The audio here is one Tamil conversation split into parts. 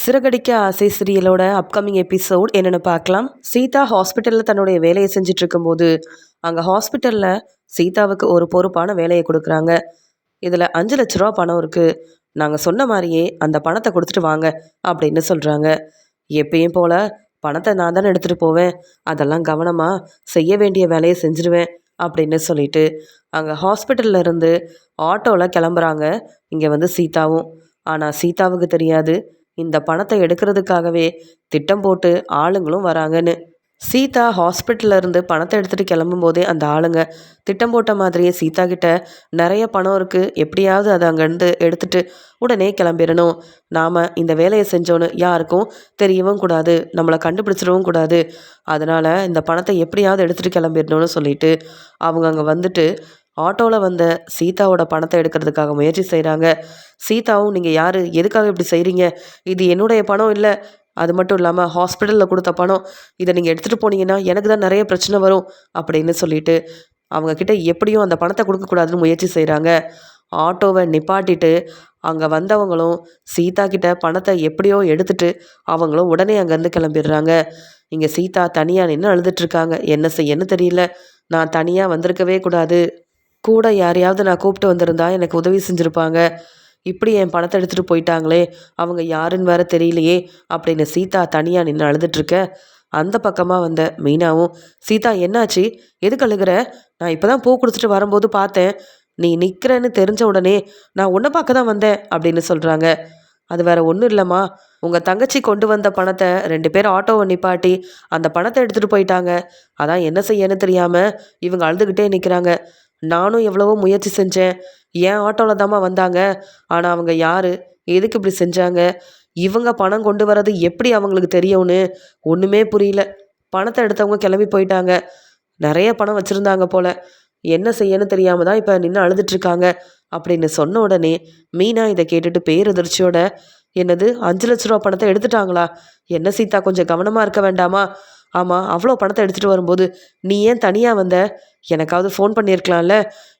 சிறகடிக்க ஆசை சீரியலோட அப்கமிங் எபிசோட் என்னென்னு பார்க்கலாம். சீதா ஹாஸ்பிட்டலில் தன்னுடைய வேலையை செஞ்சுட்டு இருக்கும்போது அங்கே ஹாஸ்பிட்டலில் சீதாவுக்கு ஒரு பொறுப்பான வேலையை கொடுக்குறாங்க. இதில் 5 லட்ச ரூபா பணம் இருக்குது, நாங்கள் சொன்ன மாதிரியே அந்த பணத்தை கொடுத்துட்டு வாங்க அப்படின்னு சொல்கிறாங்க. எப்பயும் போல் பணத்தை நான் தானே எடுத்துகிட்டு போவேன், அதெல்லாம் கவனமாக செய்ய வேண்டிய வேலையை செஞ்சுருவேன் அப்படின்னு சொல்லிட்டு அங்கே ஹாஸ்பிட்டல்ல இருந்து ஆட்டோவில் கிளம்புறாங்க. இங்கே வந்து சீதாவும். ஆனால் சீதாவுக்கு தெரியாது இந்த பணத்தை எடுக்கிறதுக்காகவே திட்டம் போட்டு ஆளுங்களும் வராங்கன்னு. சீதா ஹாஸ்பிட்டல்ல இருந்து பணத்தை எடுத்துகிட்டு கிளம்பும்போதே அந்த ஆளுங்க திட்டம் போட்ட மாதிரியே சீதா கிட்ட நிறைய பணம் இருக்குது, எப்படியாவது அதை அங்கேருந்து எடுத்துட்டு உடனே கிளம்பிடணும், நாம் இந்த வேலையை செஞ்சோன்னு யாருக்கும் தெரியவும் கூடாது, நம்மளை கண்டுபிடிச்சிடவும் கூடாது, அதனால் இந்த பணத்தை எப்படியாவது எடுத்துகிட்டு கிளம்பிடணும்னு சொல்லிட்டு அவங்க அங்கே வந்துட்டு ஆட்டோவில் வந்த சீதாவோட பணத்தை எடுக்கிறதுக்காக முயற்சி செய்கிறாங்க. சீதாவும், நீங்கள் யார், எதுக்காக இப்படி செய்கிறீங்க, இது என்னுடைய பணம் இல்லை, அது மட்டும் இல்லாமல் ஹாஸ்பிட்டலில் கொடுத்த பணம், இதை நீங்கள் எடுத்துகிட்டு போனீங்கன்னா எனக்கு தான் நிறைய பிரச்சனை வரும் அப்படின்னு சொல்லிட்டு அவங்கக்கிட்ட எப்படியும் அந்த பணத்தை கொடுக்கக்கூடாதுன்னு முயற்சி செய்கிறாங்க. ஆட்டோவை நிப்பாட்டிட்டு அங்கே வந்தவங்களும் சீதா கிட்ட பணத்தை எப்படியோ எடுத்துட்டு அவங்களும் உடனே அங்கேருந்து கிளம்பிடுறாங்க. இங்கே சீதா தனியாக நின்று அழுதுட்ருக்காங்க. என்ன செய்யன்னு தெரியல, நான் தனியாக வந்திருக்கவே கூடாது, கூட யாரையாவது நான் கூப்பிட்டு வந்திருந்தா எனக்கு உதவி செஞ்சுருப்பாங்க, இப்படி என் பணத்தை எடுத்துகிட்டு போயிட்டாங்களே, அவங்க யாருன்னு வேற தெரியலையே அப்படின்னு சீதா தனியாக நின்று அழுதுட்ருக்க, அந்த பக்கமாக வந்த மீனாவும், சீதா என்னாச்சு, எதுக்கு அழுகிற, நான் இப்போ தான் பூ கொடுத்துட்டு வரும்போது பார்த்தேன், நீ நிற்கிறேன்னு தெரிஞ்ச உடனே நான் உன்னை பார்க்க தான் வந்தேன் அப்படின்னு சொல்கிறாங்க. அது வேற ஒன்றும் இல்லைம்மா, உங்கள் தங்கச்சி கொண்டு வந்த பணத்தை 2 பேர் ஆட்டோவை நிப்பாட்டி அந்த பணத்தை எடுத்துகிட்டு போயிட்டாங்க, அதான் என்ன செய்யன்னு தெரியாமல் இவங்க அழுதுகிட்டே நிற்கிறாங்க. நானும் எவ்வளவோ முயற்சி செஞ்சேன், ஏன் ஆட்டோவில் தாம்மா வந்தாங்க, ஆனால் அவங்க யார், எதுக்கு இப்படி செஞ்சாங்க, இவங்க பணம் கொண்டு வர்றது எப்படி அவங்களுக்கு தெரியும்னு ஒன்றுமே புரியல, பணத்தை எடுத்தவங்க கிளம்பி போயிட்டாங்க, நிறைய பணம் வச்சுருந்தாங்க போல், என்ன செய்யன்னு தெரியாமல் தான் இப்போ நின்று அழுதுட்ருக்காங்க அப்படின்னு சொன்ன உடனே மீனா இதை கேட்டுட்டு பேரதிர்ச்சியோட, என்னது 5 லட்ச ரூபா பணத்தை எடுத்துட்டாங்களா, என்ன சீதா கொஞ்சம் கவனமாக இருக்க வேண்டாமா, ஆமாம் அவ்வளோ பணத்தை எடுத்துகிட்டு வரும்போது நீ ஏன் தனியாக வந்த, எனக்காவது ஃபோன் பண்ணியிருக்கலாம்ல,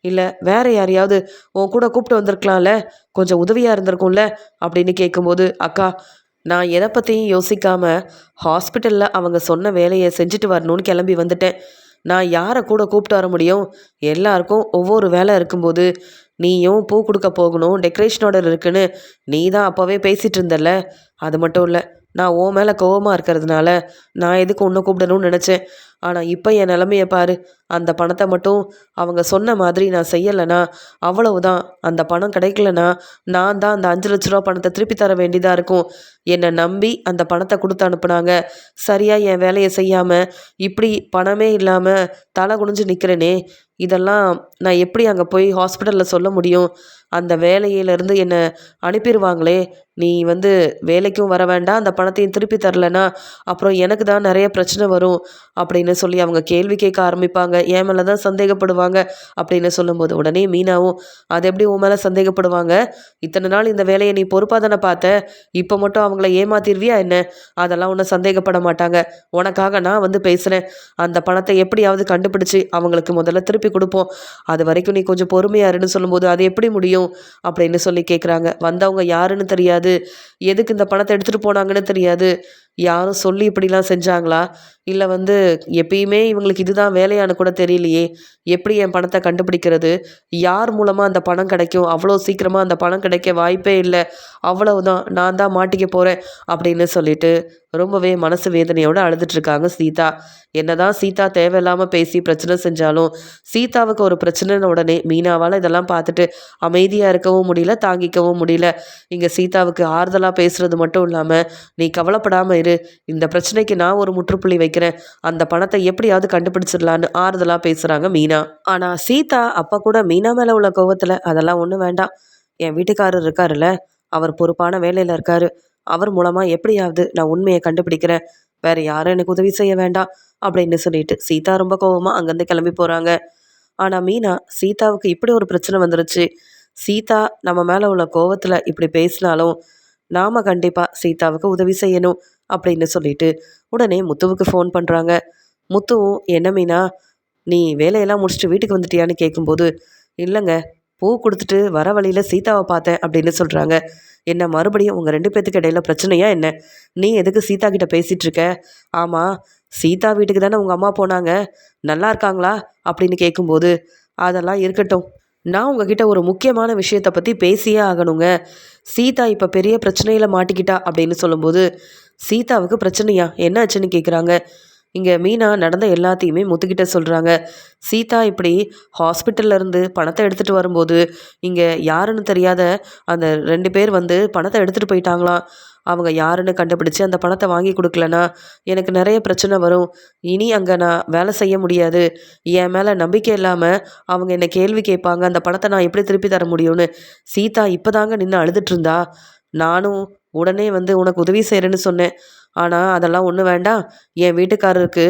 இல்லை வேற யாரையாவது உன் கூட கூப்பிட்டு வந்திருக்கலாம்ல, கொஞ்சம் உதவியாக இருந்திருக்கும்ல அப்படின்னு கேட்கும்போது, அக்கா நான் எதை பற்றியும் யோசிக்காமல் ஹாஸ்பிட்டலில் அவங்க சொன்ன வேலையை செஞ்சுட்டு வரணும்னு கிளம்பி வந்துட்டேன், நான் யாரை கூட கூப்பிட்டு வர முடியும், எல்லாருக்கும் ஒவ்வொரு வேலை இருக்கும்போது நீயும் பூ கொடுக்க போகணும், டெக்கரேஷன் ஆர்டர் இருக்குன்னு நீ தான் அப்போவே பேசிகிட்டு இருந்தல, அது மட்டும் இல்லை நான் உன் மேலே கோவமாக இருக்கிறதுனால நான் எதுக்கு உன்னை கூப்பிடணும்னு நினச்சேன், ஆனால் இப்போ என் நிலமையை பாரு, அந்த பணத்தை மட்டும் அவங்க சொன்ன மாதிரி நான் செய்யலைனா அவ்வளவுதான், அந்த பணம் கிடைக்கலனா நான் தான் அந்த 5 லட்ச ரூபா பணத்தை திருப்பி தர வேண்டியதாக இருக்கும், என்னை நம்பி அந்த பணத்தை கொடுத்து அனுப்புனாங்க, சரியாக என் வேலையை செய்யாமல் இப்படி பணமே இல்லாமல் தலை குனிஞ்சு நிற்கிறேனே, இதெல்லாம் நான் எப்படி அங்கே போய் ஹாஸ்பிட்டலில் சொல்ல முடியும், அந்த வேலையிலேருந்து என்னை அனுப்பிடுவாங்களே, நீ வந்து வேலைக்கும் வர வேண்டாம், அந்த பணத்தையும் திருப்பி தரலனா அப்புறம் எனக்கு தான் நிறைய பிரச்சனை வரும் அப்படின்னு சொல்லி அவங்க கேள்வி கேட்க ஆரம்பிப்பாங்க, என் மேலே தான் சந்தேகப்படுவாங்க அப்படின்னு சொல்லும்போது உடனே மீனாவும், அது எப்படி உன் மேலே சந்தேகப்படுவாங்க, இத்தனை நாள் இந்த வேலையை நீ பொறுப்பாக தானே பார்த்த, இப்போ மட்டும் அவங்கள ஏமாத்திடுவியா என்ன, அதெல்லாம் ஒன்றும் சந்தேகப்பட மாட்டாங்க, உனக்காக நான் வந்து பேசுகிறேன், அந்த பணத்தை எப்படியாவது கண்டுபிடிச்சி அவங்களுக்கு முதல்ல திருப்பி கொடுப்போம், அது வரைக்கும் நீ கொஞ்சம் பொறுமையாக இருன்னு சொல்லும்போது அது எப்படி முடியும் அப்படின்னு சொல்லி கேட்குறாங்க. வந்தவங்க யாருன்னு தெரியாது, எதுக்கு இந்த பணத்தை எடுத்துகிட்டு போனாங்கன்னு தெரியாது, யாரும் சொல்லி இப்படிலாம் செஞ்சாங்களா, இல்லை வந்து எப்பயுமே இவங்களுக்கு இதுதான் வேலையானு கூட தெரியலையே, எப்படி என் பணத்தை கண்டுபிடிக்கிறது, யார் மூலமாக அந்த பணம் கிடைக்கும், அவ்வளோ சீக்கிரமாக அந்த பணம் கிடைக்க வாய்ப்பே இல்லை, அவ்வளவுதான் நான் தான் மாட்டிக்க போகிறேன் அப்படின்னு சொல்லிட்டு ரொம்பவே மனசு வேதனையோடு அழுதுட்ருக்காங்க சீதா. என்னதான் சீதா தேவையில்லாமல் பேசி பிரச்சனை செஞ்சாலும் சீதாவுக்கு ஒரு பிரச்சனைன்னு உடனே மீனாவால் இதெல்லாம் பார்த்துட்டு அமைதியாக இருக்கவும் முடியல, தாங்கிக்கவும் முடியல. இங்கே சீதாவுக்கு ஆறுதலாக பேசுகிறது மட்டும் இல்லாமல், நீ கவலைப்படாமல் இரு, இந்த பிரச்சனைக்கு நான் ஒரு முற்றுப்புள்ளி வைக்கிறேன், அந்த பணத்தை எப்படியாவது கண்டுபிடிச்சிடலான்னு ஆறுதலாக பேசுகிறாங்க மீனா. ஆனால் சீதா அப்போ கூட மீனா மேலே உள்ள கோவத்தில், அதெல்லாம் ஒன்றும் வேண்டாம், என் வீட்டுக்காரர் இருக்காருல்ல, அவர் பொறுப்பான வேலையில் இருக்காரு, அவர் மூலமாக எப்படியாவது நான் உண்மையை கண்டுபிடிக்கிறேன், வேற யாரும் எனக்கு உதவி செய்ய வேண்டாம் அப்படின்னு சொல்லிட்டு சீதா ரொம்ப கோவமாக அங்கேருந்து கிளம்பி போகிறாங்க. ஆனால் மீனா, சீதாவுக்கு இப்படி ஒரு பிரச்சனை வந்துருச்சு, சீதா நம்ம மேலே உள்ள கோவத்தில் இப்படி பேசினாலும் நாம் கண்டிப்பாக சீதாவுக்கு உதவி செய்யணும் அப்படின்னு சொல்லிட்டு உடனே முத்துவுக்கு ஃபோன் பண்ணுறாங்க. முத்துவும், என்ன மீனா நீ வேலையெல்லாம் முடிச்சுட்டு வீட்டுக்கு வந்துட்டியான்னு கேட்கும்போது, இல்லைங்க பூ கொடுத்துட்டு வர வழியில் சீதாவை பார்த்தேன் அப்படின்னு சொல்கிறாங்க. என்ன மறுபடியும் உங்கள் 2 பேத்துக்கு இடையில பிரச்சனையா என்ன? நீ எதுக்கு சீதா கிட்ட பேசிகிட்டு இருக்க? ஆமாம், சீதா வீட்டுக்கு தானே உங்கள் அம்மா போனாங்க, நல்லா இருக்காங்களா அப்படின்னு கேட்கும்போது, அதெல்லாம் இருக்கட்டும், நான் உங்ககிட்ட ஒரு முக்கியமான விஷயத்தை பற்றி பேசியே ஆகணுங்க. சீதா இப்போ பெரிய பிரச்சனையில் மாட்டிக்கிட்டா அப்படின்னு சொல்லும்போது, சீதாவுக்கு பிரச்சனையா என்ன ஆச்சுன்னு கேட்குறாங்க. இங்கே மீனா நடந்த எல்லாத்தையுமே முத்துக்கிட்ட சொல்கிறாங்க. சீதா இப்படி ஹாஸ்பிட்டல்ல இருந்து பணத்தை எடுத்துகிட்டு வரும்போது இங்கே யாருன்னு தெரியாத அந்த 2 பேர் வந்து பணத்தை எடுத்துகிட்டு போயிட்டாங்களாம். அவங்க யாருன்னு கண்டுபிடிச்சு அந்த பணத்தை வாங்கி கொடுக்கலனா எனக்கு நிறைய பிரச்சனை வரும். இனி அங்கே நான் வேலை செய்ய முடியாது. என் மேலே நம்பிக்கை இல்லாமல் அவங்க என்னை கேள்வி கேட்பாங்க. அந்த பணத்தை நான் எப்படி திருப்பி தர முடியும்னு சீதா இப்போ தாங்க நின்று அழுதுட்டு இருந்தா. நானும் உடனே வந்து உனக்கு உதவி செய்கிறேன்னு சொன்னேன். ஆனால் அதெல்லாம் ஒன்றும் வேண்டாம். என் வீட்டுக்காரருக்கு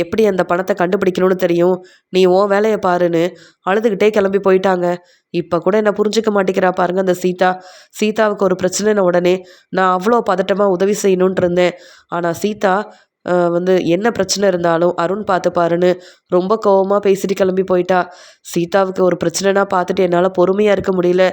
எப்படி அந்த பணத்தை கண்டுபிடிக்கணும்னு தெரியும். நீ உன் வேலையை பாருன்னு அழுதுகிட்டே கிளம்பி போயிட்டாங்க. இப்போ கூட என்ன புரிஞ்சுக்க மாட்டேங்கிறா பாருங்க அந்த சீதா. சீதாவுக்கு ஒரு பிரச்சனைன உடனே நான் அவ்வளோ பதட்டமாக உதவி செய்யணுன்ட்டு இருந்தேன். ஆனால் சீதா வந்து என்ன பிரச்சனை இருந்தாலும் அருண் பார்த்துப்பாருன்னு ரொம்ப கோவமாக பேசிட்டு கிளம்பி போயிட்டா. சீதாவுக்கு ஒரு பிரச்சனைனா பார்த்துட்டு என்னால் பொறுமையாக இருக்க முடியல.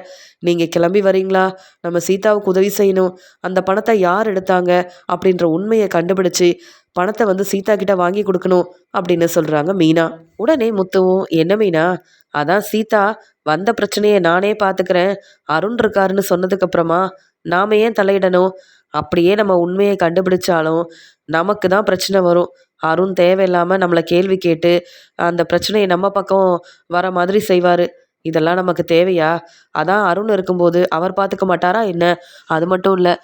நீங்கள் கிளம்பி வரீங்களா? நம்ம சீதாவுக்கு உதவி செய்யணும். அந்த பணத்தை யார் எடுத்தாங்க அப்படின்ற உண்மையை கண்டுபிடிச்சி பணத்தை வந்து சீதா கிட்ட வாங்கி கொடுக்கணும் அப்படின்னு சொல்கிறாங்க மீனா. உடனே முத்துவும், என்ன மீனா, அதான் சீதா வந்த பிரச்சனையை நானே பார்த்துக்கிறேன், அருண் இருக்காருன்னு சொன்னதுக்கப்புறமா நாம் ஏன் தலையிடணும்? அப்படியே நம்ம உண்மையை கண்டுபிடிச்சாலும் நமக்கு தான் பிரச்சனை வரும். அருண் தேவையில்லாமல் நம்மளை கேள்வி கேட்டு அந்த பிரச்சனையை நம்ம பக்கம் வர மாதிரி செய்வார். இதெல்லாம் நமக்கு தேவையா? அதான் அருண் இருக்கும்போது அவர் பார்த்துக்க மாட்டாரா என்ன? அது மட்டும் இல்லை,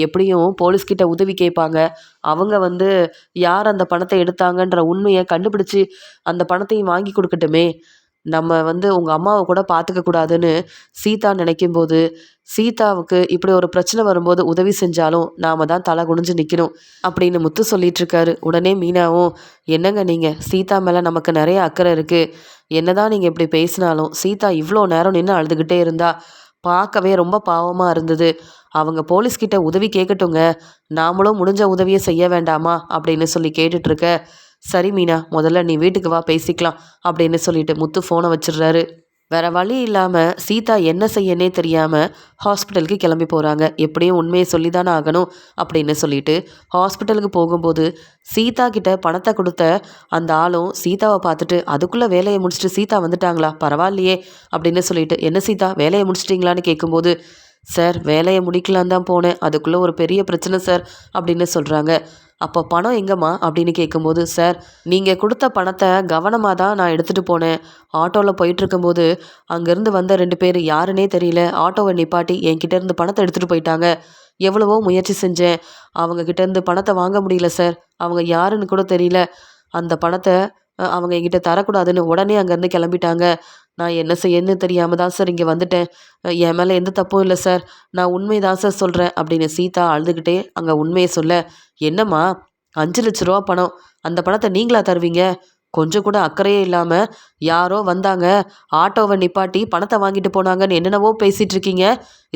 எப்படியும் போலீஸ்கிட்ட உதவி கேட்பாங்க. அவங்க வந்து யார் அந்த பணத்தை எடுத்தாங்கன்ற உண்மையை கண்டுபிடிச்சி அந்த பணத்தையும் வாங்கி கொடுக்கட்டுமே. நம்ம வந்து உங்கள் அம்மாவை கூட பார்த்துக்க கூடாதுன்னு சீதா நினைக்கும்போது, சீதாவுக்கு இப்படி ஒரு பிரச்சனை வரும்போது உதவி செஞ்சாலும் நாம தான் தலை குனிஞ்சு நிற்கணும் அப்படின்னு முத்து சொல்லிட்டு இருக்காரு. உடனே மீனாவும், என்னங்க நீங்கள், சீதா மேலே நமக்கு நிறைய அக்கறை இருக்குது. என்னதான் நீங்கள் இப்படி பேசினாலும் சீதா இவ்வளோ நேரம் நின்று அழுதுகிட்டே இருந்தா பார்க்கவே ரொம்ப பாவமாக இருந்தது. அவங்க போலீஸ்கிட்ட உதவி கேட்கட்டுங்க, நாமளும் முடிஞ்ச உதவியை செய்ய வேண்டாமா அப்படின்னு சொல்லி கேட்டுட்டு இருக்க. சரி மீனா, முதல்ல நீ வீட்டுக்கு வா பேசிக்கலாம் அப்படின்னு சொல்லிட்டு முத்து ஃபோனை வச்சிடுறாரு. வேற வழி இல்லாமல் சீதா என்ன செய்யனே தெரியாமல் ஹாஸ்பிட்டலுக்கு கிளம்பி போகிறாங்க. எப்படியும் உண்மையை சொல்லி தானே ஆகணும் அப்படின்னு சொல்லிட்டு ஹாஸ்பிட்டலுக்கு போகும்போது சீதா கிட்ட பணத்தை கொடுத்த அந்த ஆளும் சீதாவை பார்த்துட்டு, அதுக்குள்ளே வேலையை முடிச்சுட்டு சீதா வந்துட்டாங்களா, பரவாயில்லையே அப்படின்னு சொல்லிட்டு, என்ன சீதா வேலையை முடிச்சிட்டிங்களான்னு கேட்கும்போது, சார் வேலையை முடிக்கலான்னு தான் போனேன், அதுக்குள்ளே ஒரு பெரிய பிரச்சனை சார் அப்படின்னு சொல்கிறாங்க. அப்போ பணம் எங்கம்மா அப்படின்னு கேட்கும்போது, சார் நீங்கள் கொடுத்த பணத்தை கவனமாக தான் நான் எடுத்துகிட்டு போனேன். ஆட்டோவில் போயிட்டுருக்கும்போது அங்கேருந்து வந்த 2 பேர் யாருன்னே தெரியல, ஆட்டோவை நிப்பாட்டி என்கிட்டேருந்து பணத்தை எடுத்துகிட்டு போயிட்டாங்க. எவ்வளவோ முயற்சி செஞ்சேன், அவங்கக்கிட்டேருந்து பணத்தை வாங்க முடியல சார். அவங்க யாருன்னு கூட தெரியல. அந்த பணத்தை அவங்க என்கிட்ட தரக்கூடாதுன்னு உடனே அங்கேருந்து கிளம்பிட்டாங்க. நான் என்ன செய்யன்னு தெரியாமல் தான் சார் இங்கே வந்துட்டேன். என் மேலே எந்த தப்பும் இல்லை சார். நான் உண்மை தான் சார் சொல்கிறேன் அப்படின்னு சீதா அழுதுகிட்டே அங்கே உண்மையை சொல்ல, என்னம்மா 5 லட்ச ரூபா பணம், அந்த பணத்தை நீங்களா தருவீங்க? கொஞ்சம் கூட அக்கறையே இல்லாமல் யாரோ வந்தாங்க, ஆட்டோவை நிப்பாட்டி பணத்தை வாங்கிட்டு போனாங்கன்னு என்னென்னவோ பேசிகிட்டு இருக்கீங்க.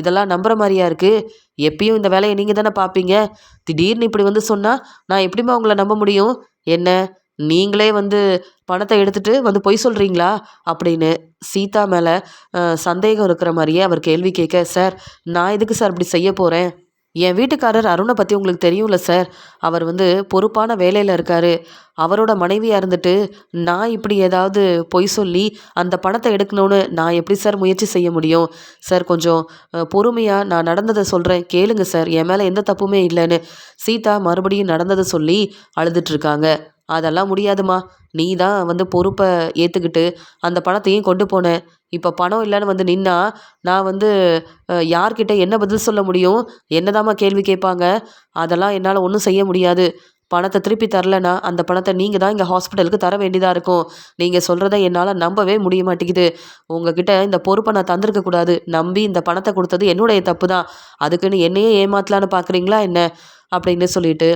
இதெல்லாம் நம்புகிற மாதிரியா இருக்குது? எப்பயும் இந்த வேலையை நீங்கள் தானே பார்ப்பீங்க. திடீர்னு இப்படி வந்து சொன்னால் நான் எப்படிம்மா உங்களை நம்ப முடியும்? என்ன நீங்களே வந்து பணத்தை எடுத்துட்டு வந்து பொய் சொல்கிறீங்களா அப்படின்னு சீதா மேலே சந்தேகம் இருக்கிற மாதிரியே அவர் கேள்வி கேட்க, சார் நான் எதுக்கு சார் இப்படி செய்ய போகிறேன்? என் வீட்டுக்காரர் அருணை பற்றி உங்களுக்கு தெரியும்ல சார். அவர் வந்து பொறுப்பான வேலையில் இருக்கார். அவரோட மனைவியாக இருந்துட்டு நான் இப்படி ஏதாவது பொய் சொல்லி அந்த பணத்தை எடுக்கணும்னு நான் எப்படி சார் முயற்சி செய்ய முடியும்? சார் கொஞ்சம் பொறுமையாக நான் நடந்ததை சொல்கிறேன் கேளுங்க சார், என் மேலே எந்த தப்புமே இல்லைன்னு சீதா மறுபடியும் நடந்ததை சொல்லி அழுதுட்ருக்காங்க. அதெல்லாம் முடியாதுமா, நீ தான் வந்து பொறுப்பை ஏற்றுக்கிட்டு அந்த பணத்தையும் கொண்டு போனேன். இப்போ பணம் இல்லைன்னு வந்து நின்னா நான் வந்து யார்கிட்ட என்ன பதில் சொல்ல முடியும்? என்னதாம்மா கேள்வி கேட்பாங்க? அதெல்லாம் என்னால் ஒன்றும் செய்ய முடியாது. பணத்தை திருப்பி தரலனா அந்த பணத்தை நீங்கள் தான் இங்கே ஹாஸ்பிட்டலுக்கு தர வேண்டியதாக இருக்கும். நீங்கள் சொல்கிறத என்னால் நம்பவே முடிய மாட்டேங்குது. உங்ககிட்ட இந்த பொறுப்பை நான் தந்திருக்க கூடாது. நம்பி இந்த பணத்தை கொடுத்தது என்னுடைய தப்பு தான். அதுக்குன்னு என்னையே ஏமாத்தலான்னு பார்க்குறீங்களா என்ன அப்படின்னு சொல்லிட்டு,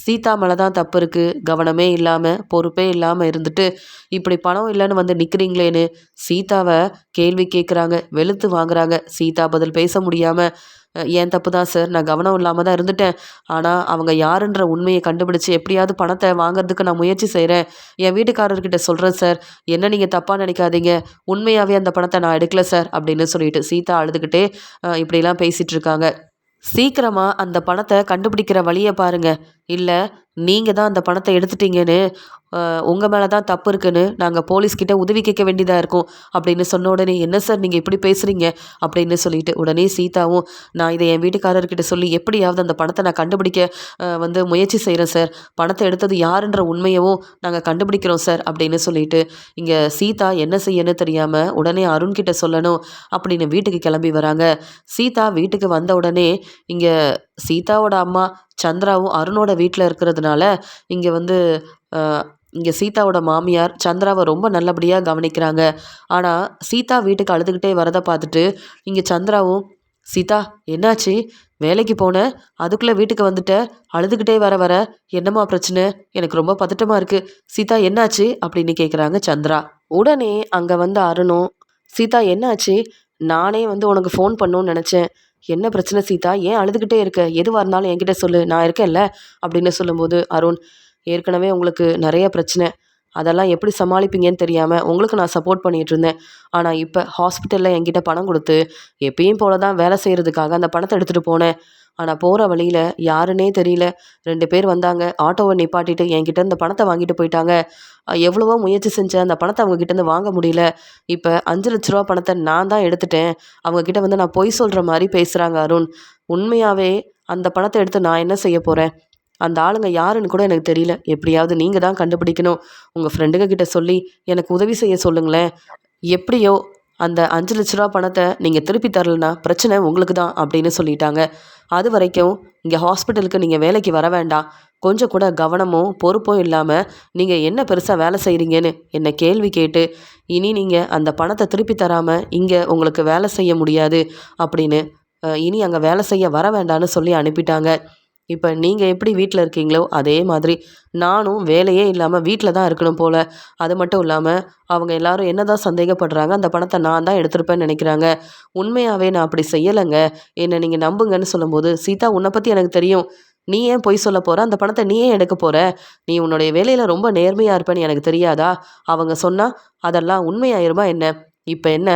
சீதா மேலே தான் தப்பு இருக்குது, கவனமே இல்லாமல் பொறுப்பே இல்லாமல் இருந்துட்டு இப்படி பணம் இல்லைன்னு வந்து நிற்கிறீங்களேன்னு சீதாவை கேள்வி கேட்குறாங்க, வெளுத்து வாங்குறாங்க. சீதா பதில் பேச முடியாமல், ஏன் தப்பு தான் சார், நான் கவனம் இல்லாமல் தான் இருந்துட்டேன். ஆனால் அவங்க யாருன்ற உண்மையை கண்டுபிடிச்சி எப்படியாவது பணத்தை வாங்குறதுக்கு நான் முயற்சி செய்கிறேன். என் வீட்டுக்காரர்கிட்ட சொல்கிறேன் சார், என்ன நீங்கள் தப்பாக நினைக்காதீங்க, உண்மையாகவே அந்த பணத்தை நான் எடுக்கல சார் அப்படின்னு சொல்லிட்டு சீதா அழுதுகிட்டே இப்படிலாம் பேசிகிட்டு இருக்காங்க. சீக்கிரமா அந்த பணத்தை கண்டுபிடிக்கிற வழியை பாருங்க. இல்லை நீங்கள் தான் அந்த பணத்தை எடுத்துட்டீங்கன்னு உங்கள் மேலே தான் தப்பு இருக்குன்னு நாங்கள் போலீஸ்கிட்ட உதவி கேட்க வேண்டியதாக இருக்கும் அப்படின்னு சொன்ன உடனே, என்ன சார் நீங்கள் இப்படி பேசுகிறீங்க அப்படின்னு சொல்லிட்டு உடனே சீதாவும், நான் இதை என் வீட்டுக்காரர்கிட்ட சொல்லி எப்படியாவது அந்த பணத்தை நான் கண்டுபிடிக்க முயற்சி செய்கிறேன் சார். பணத்தை எடுத்தது யாருன்ற உண்மையவும் நாங்கள் கண்டுபிடிக்கிறோம் சார் அப்படின்னு சொல்லிட்டு இங்கே சீதா என்ன செய்யன்னு தெரியாமல் உடனே அருண்கிட்ட சொல்லணும் அப்படின்னு வீட்டுக்கு கிளம்பி வராங்க. சீதா வீட்டுக்கு வந்த உடனே இங்கே சீதாவோட அம்மா சந்திராவும் அருணோட வீட்டில் இருக்கிறதுனால இங்கே வந்து இங்கே சீதாவோட மாமியார் சந்திராவை ரொம்ப நல்லபடியாக கவனிக்கிறாங்க. ஆனால் சீதா வீட்டுக்கு அழுதுகிட்டே வரதை பார்த்துட்டு இங்கே சந்திராவும், சீதா என்னாச்சு, வேலைக்கு போன அதுக்குள்ளே வீட்டுக்கு வந்துட்ட, அழுதுகிட்டே வர என்னம்மா பிரச்சனை, எனக்கு ரொம்ப பதட்டமாக இருக்குது, சீதா என்னாச்சு அப்படின்னு கேட்குறாங்க சந்திரா. உடனே அங்கே வந்து அருணும், சீதா என்னாச்சு, நானே வந்து உனக்கு ஃபோன் பண்ணணும்னு நினச்சேன், என்ன பிரச்சனை சீதா, ஏன் அழுதுகிட்டே இருக்க, எதுவாக இருந்தாலும் என்கிட்ட சொல்லு, நான் இருக்கேன்ல அப்படின்னு சொல்லும்போது அருண், ஏற்கனவே உங்களுக்கு நிறைய பிரச்சனை, அதெல்லாம் எப்படி சமாளிப்பீங்கன்னு தெரியாமல் உங்களுக்கு நான் சப்போர்ட் பண்ணிகிட்டு இருந்தேன். ஆனால் இப்போ ஹாஸ்பிட்டலில் என்கிட்ட பணம் கொடுத்து எப்பயும் போல தான் வேலை செய்கிறதுக்காக அந்த பணத்தை எடுத்துகிட்டு போனேன். ஆனால் போகிற வழியில் யாருன்னே தெரியல 2 பேர் வந்தாங்க, ஆட்டோவை நிப்பாட்டிட்டு என்கிட்ட இந்த பணத்தை வாங்கிட்டு போயிட்டாங்க. எவ்வளவோ முயற்சி செஞ்சேன், அந்த பணத்தை அவங்கக்கிட்டேருந்து வாங்க முடியல. இப்போ 5 லட்ச ரூபா பணத்தை நான் தான் எடுத்துட்டேன். அவங்கக்கிட்ட வந்து நான் பொய் சொல்கிற மாதிரி பேசுகிறாங்க அருண். உண்மையாகவே அந்த பணத்தை எடுத்து நான் என்ன செய்ய போகிறேன்? அந்த ஆளுங்க யாருன்னு கூட எனக்கு தெரியல. எப்படியாவது நீங்கள் தான் கண்டுபிடிக்கணும். உங்கள் ஃப்ரெண்டுங்க கிட்ட சொல்லி எனக்கு உதவி செய்ய சொல்லுங்களேன். எப்படியோ அந்த 5 லட்ச ரூபா பணத்தை நீங்கள் திருப்பி தரலனா பிரச்சனை உங்களுக்கு தான் அப்படின்னு சொல்லிட்டாங்க. அது வரைக்கும் இங்கே ஹாஸ்பிட்டலுக்கு நீங்கள் வேலைக்கு வர வேண்டாம். கொஞ்சம் கூட கவனமும் பொறுப்பும் இல்லாமல் நீங்கள் என்ன பெருசாக வேலை செய்கிறீங்கன்னு என்னை கேள்வி கேட்டு இனி நீங்கள் அந்த பணத்தை திருப்பி தராமல் இங்கே உங்களுக்கு வேலை செய்ய முடியாது அப்படின்னு இனி அங்கே வேலை செய்ய வர வேண்டான்னு சொல்லி அனுப்பிட்டாங்க. இப்போ நீங்கள் எப்படி வீட்டில் இருக்கீங்களோ அதே மாதிரி நானும் வேலையே இல்லாமல் வீட்டில் தான் இருக்கணும் போல். அது மட்டும் இல்லாமல் அவங்க எல்லாரும் என்ன தான் சந்தேகப்படுறாங்க, அந்த பணத்தை நான் தான் எடுத்திருப்பேன்னு நினைக்கிறாங்க. உண்மையாகவே நான் அப்படி செய்யலைங்க, என்னை நீங்கள் நம்புங்கன்னு சொல்லும்போது, சீதா உன்னை பற்றி எனக்கு தெரியும், நீ ஏன் பொய் சொல்ல போகிற, அந்த பணத்தை நீ ஏன் எடுக்க போகிற, நீ உன்னுடைய வேலையில் ரொம்ப நேர்மையாக இருப்பேன்னு எனக்கு தெரியாதா, அவங்க சொன்னால் அதெல்லாம் உண்மையாயிருமா என்ன, இப்போ என்ன,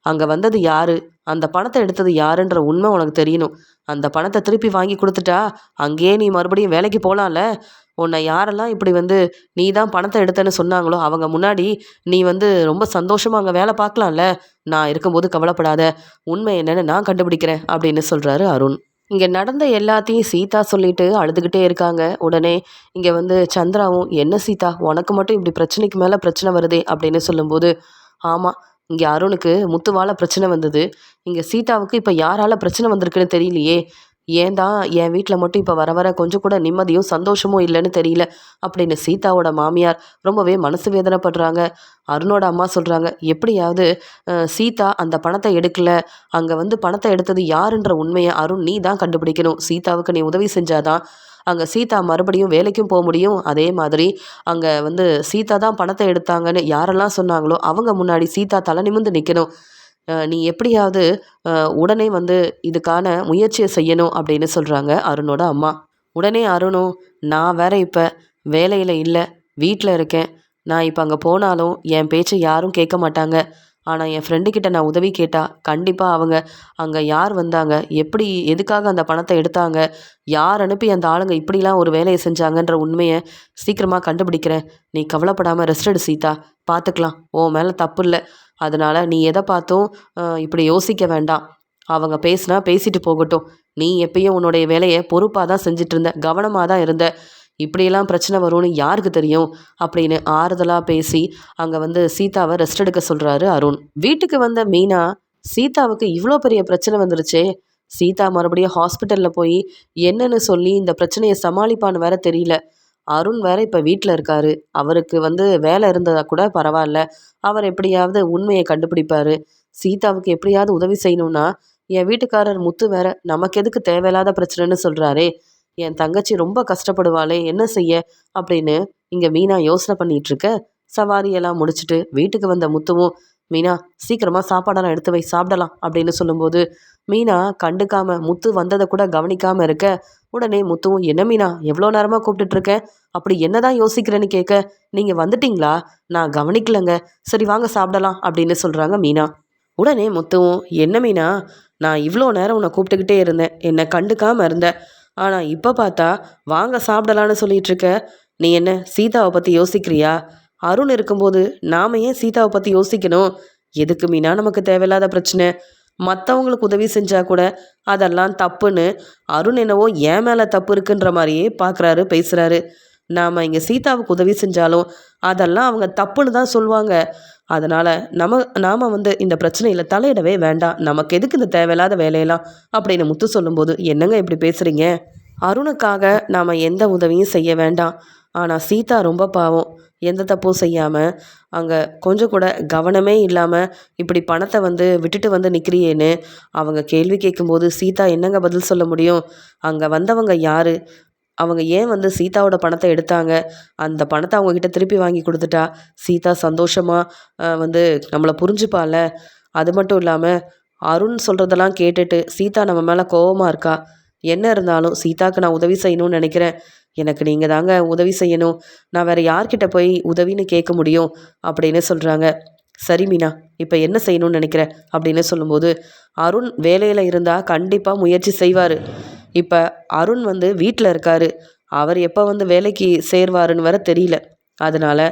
அங்கே வந்தது யாரு, அந்த பணத்தை எடுத்தது யாருன்ற உண்மை உனக்கு தெரியணும். அந்த பணத்தை திருப்பி வாங்கி கொடுத்துட்டா அங்கேயே நீ மறுபடியும் வேலைக்கு போகலாம்ல. உன்னை யாரெல்லாம் இப்படி வந்து நீ தான் பணத்தை எடுத்தேன்னு சொன்னாங்களோ அவங்க முன்னாடி நீ வந்து ரொம்ப சந்தோஷமாக அங்கே வேலை பார்க்கலாம்ல. நான் இருக்கும்போது கவலைப்படாத, உண்மை என்னன்னு நான் கண்டுபிடிக்கிறேன் அப்படின்னு சொல்கிறாரு அருண். இங்கே நடந்த எல்லாத்தையும் சீதா சொல்லிட்டு அழுதுகிட்டே இருக்காங்க. உடனே இங்கே வந்து சந்திராவும், என்ன சீதா உனக்கு மட்டும் இப்படி பிரச்சனைக்கு மேலே பிரச்சனை வருதே அப்படின்னு சொல்லும்போது, ஆமாம் இங்கே அருணுக்கு முத்துவால பிரச்சனை வந்தது, இங்கே சீதாவுக்கு இப்போ யாரால பிரச்சனை வந்திருக்குன்னு தெரியலையே, ஏன் தான் என் வீட்டில் மட்டும் இப்போ வர கொஞ்சம் கூட நிம்மதியும் சந்தோஷமும் இல்லைன்னு தெரியல அப்படின்னு சீதாவோட மாமியார் ரொம்பவே மனசு வேதனைப்படுறாங்க. அருணோட அம்மா சொல்கிறாங்க, எப்படியாவது சீதா அந்த பணத்தை எடுக்கல, அங்கே வந்து பணத்தை எடுத்தது யாருன்ற உண்மையை அருண் நீ தான் கண்டுபிடிக்கணும். சீதாவுக்கு நீ உதவி செஞ்சாதான் அங்கே சீதா மறுபடியும் வேலைக்கும் போக முடியும். அதே மாதிரி அங்கே வந்து சீதா தான் பணத்தை எடுத்தாங்கன்னு யாரெல்லாம் சொன்னாங்களோ அவங்க முன்னாடி சீதா தலை நிமிர்ந்து நிற்கணும். நீ எப்படியாவது உடனே வந்து இதுக்கான முயற்சியை செய்யணும் அப்படின்னு சொல்கிறாங்க அருணோட அம்மா. உடனே அருணும், நான் வேற இப்போ வேலையில் இல்லை, வீட்டில் இருக்கேன், நான் இப்போ அங்கே போனாலும் என் பேச்சை யாரும் கேட்க மாட்டாங்க. ஆனால் என் ஃப்ரெண்டுக்கிட்ட நான் உதவி கேட்டால் கண்டிப்பாக அவங்க அங்கே யார் வந்தாங்க, எப்படி எதுக்காக அந்த பணத்தை எடுத்தாங்க, யார் அனுப்பி அந்த ஆளுங்க இப்படிலாம் ஒரு வேலையை செஞ்சாங்கன்ற உண்மையை சீக்கிரமாக கண்டுபிடிக்கிறேன். நீ கவலைப்படாமல் ரெஸ்ட் எடு சீதா, பார்த்துக்கலாம், உன் மேலே தப்பு இல்லை. அதனால் நீ எதை பார்த்தும் இப்படி யோசிக்க வேண்டாம். அவங்க பேசுனா பேசிட்டு போகட்டும். நீ எப்பயும் உன்னுடைய வேலையை பொறுப்பாக தான் செஞ்சிட்டு இருந்த, கவனமாக தான் இருந்த. இப்படியெல்லாம் பிரச்சனை வரும்னு யாருக்கு தெரியும் அப்படின்னு ஆறுதலாக பேசி அங்கே வந்து சீதாவை ரெஸ்ட் எடுக்க சொல்கிறாரு அருண். வீட்டுக்கு வந்த மீனா, சீதாவுக்கு இவ்வளோ பெரிய பிரச்சனை வந்துருச்சே, சீதா மறுபடியும் ஹாஸ்பிட்டலில் போய் என்னன்னு சொல்லி இந்த பிரச்சனையை சமாளிப்பான்னு வேற தெரியல. அருண் வேற இப்போ வீட்டில் இருக்காரு, அவருக்கு வந்து வேலை இருந்ததா கூட பரவாயில்ல, அவர் எப்படியாவது உண்மையை கண்டுபிடிப்பாரு. சீதாவுக்கு எப்படியாவது உதவி செய்யணும்னா என் வீட்டுக்காரர் முத்து வேற நமக்கு எதுக்கு தேவையில்லாத பிரச்சனைன்னு சொல்கிறாரே, என் தங்கச்சி ரொம்ப கஷ்டப்படுவாளே என்ன செய்ய அப்படின்னு இங்கே மீனா யோசனை பண்ணிட்டு இருக்க. சவாரியெல்லாம் முடிச்சுட்டு வீட்டுக்கு வந்த முத்துவும், மீனா சீக்கிரமாக சாப்பாடெல்லாம் எடுத்து வை சாப்பிடலாம் அப்படின்னு சொல்லும்போது மீனா கண்டுக்காம முத்து வந்ததை கூட கவனிக்காமல் இருக்க. உடனே முத்துவும், என்ன மீனா எவ்வளோ நேரமாக கூப்பிட்டுட்ருக்கேன், அப்படி என்னதான் யோசிக்கிறேன்னு கேட்க, நீங்கள் வந்துட்டீங்களா, நான் கவனிக்கலைங்க, சரி வாங்க சாப்பிடலாம் அப்படின்னு சொல்கிறாங்க மீனா. உடனே முத்துவும், என்ன மீனா நான் இவ்வளோ நேரம் உன்னை கூப்பிட்டுக்கிட்டே இருந்தேன், என்னை கண்டுக்காமல் இருந்த. ஆனால் இப்போ பார்த்தா வாங்க சாப்பிடலான்னு சொல்லிட்டு இருக்க. நீ என்ன சீதாவை பற்றி யோசிக்கிறியா? அருண் இருக்கும்போது நாம் ஏன் சீதாவை பற்றி யோசிக்கணும்? எதுக்கு மீனா நமக்கு தேவையில்லாத பிரச்சனை? மற்றவங்களுக்கு உதவி செஞ்சால் கூட அதெல்லாம் தப்புன்னு அருண் என்னவோ ஏன் மேலே தப்பு இருக்குன்ற மாதிரியே பார்க்குறாரு, பேசுகிறாரு. நாம் இங்கே சீதாவுக்கு உதவி செஞ்சாலும் அதெல்லாம் அவங்க தப்புன்னு தான் சொல்லுவாங்க. அதனால் நாம் இந்த பிரச்சனையில் தலையிடவே வேண்டாம். நமக்கு எதுக்கு இந்த தேவையில்லாத வேலையெல்லாம் அப்படின்னு முத்து சொல்லும்போது, என்னங்க இப்படி பேசுகிறீங்க? அருணுக்காக நாம் எந்த உதவியும் செய்ய வேண்டாம். ஆனால் சீதா ரொம்ப பாவம். எந்த தப்பும் செய்யாமல் அங்கே கொஞ்சம் கூட கவனமே இல்லாமல் இப்படி பணத்தை விட்டுட்டு நிற்கிறியேன்னு அவங்க கேள்வி கேட்கும்போது சீதா என்னங்க பதில் சொல்ல முடியும்? அங்கே வந்தவங்க யார்? அவங்க ஏன் சீதாவோட பணத்தை எடுத்தாங்க? அந்த பணத்தை அவங்கக்கிட்ட திருப்பி வாங்கி கொடுத்துட்டா சீதா சந்தோஷமாக நம்மளை புரிஞ்சுப்பால. அது மட்டும் இல்லாமல் அருண் சொல்கிறதெல்லாம் கேட்டுட்டு சீதா நம்ம மேலே கோவமாக இருக்கா. என்ன இருந்தாலும் சீதாவுக்கு நான் உதவி செய்யணும்னு நினைக்கிறேன். எனக்கு நீங்கள் தாங்க உதவி செய்யணும். நான் வேறு யார்கிட்ட போய் உதவின்னு கேட்க முடியும் அப்படின்னு சொல்கிறாங்க. சரி மீனா, இப்போ என்ன செய்யணும்னு நினைக்கிறேன் அப்படின்னு சொல்லும்போது, அருண் வேலையில் இருந்தால் கண்டிப்பாக முயற்சி செய்வார். இப்போ அருண் வீட்டில் இருக்கார். அவர் எப்போ வேலைக்கு சேர்வாருன்னு வேற தெரியல. அதனால்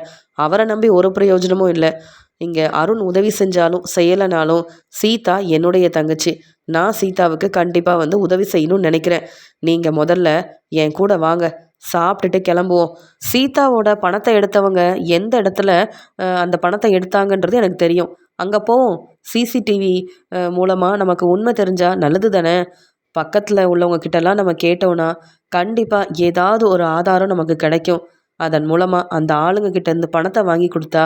அவரை நம்பி ஒரு பிரயோஜனமும் இல்லை. இங்கே அருண் உதவி செஞ்சாலும் செய்யலைனாலும் சீதா என்னுடைய தங்கச்சி. நான் சீதாவுக்கு கண்டிப்பாக உதவி செய்யணும்னு நினைக்கிறேன். நீங்கள் முதல்ல என் கூட வாங்க, சாப்பிட்டுட்டு கிளம்புவோம். சீதாவோட பணத்தை எடுத்தவங்க எந்த இடத்துல அந்த பணத்தை எடுத்தாங்கன்றது எனக்கு தெரியும். அங்கே போவோம். சிசிடிவி மூலமாக நமக்கு உண்மை தெரிஞ்சால் நல்லது தானே. பக்கத்தில் உள்ளவங்க கிட்டலாம் நம்ம கேட்டோன்னா கண்டிப்பாக ஏதாவது ஒரு ஆதாரம் நமக்கு கிடைக்கும். அதன் மூலமாக அந்த ஆளுங்க கிட்டேருந்து பணத்தை வாங்கி கொடுத்தா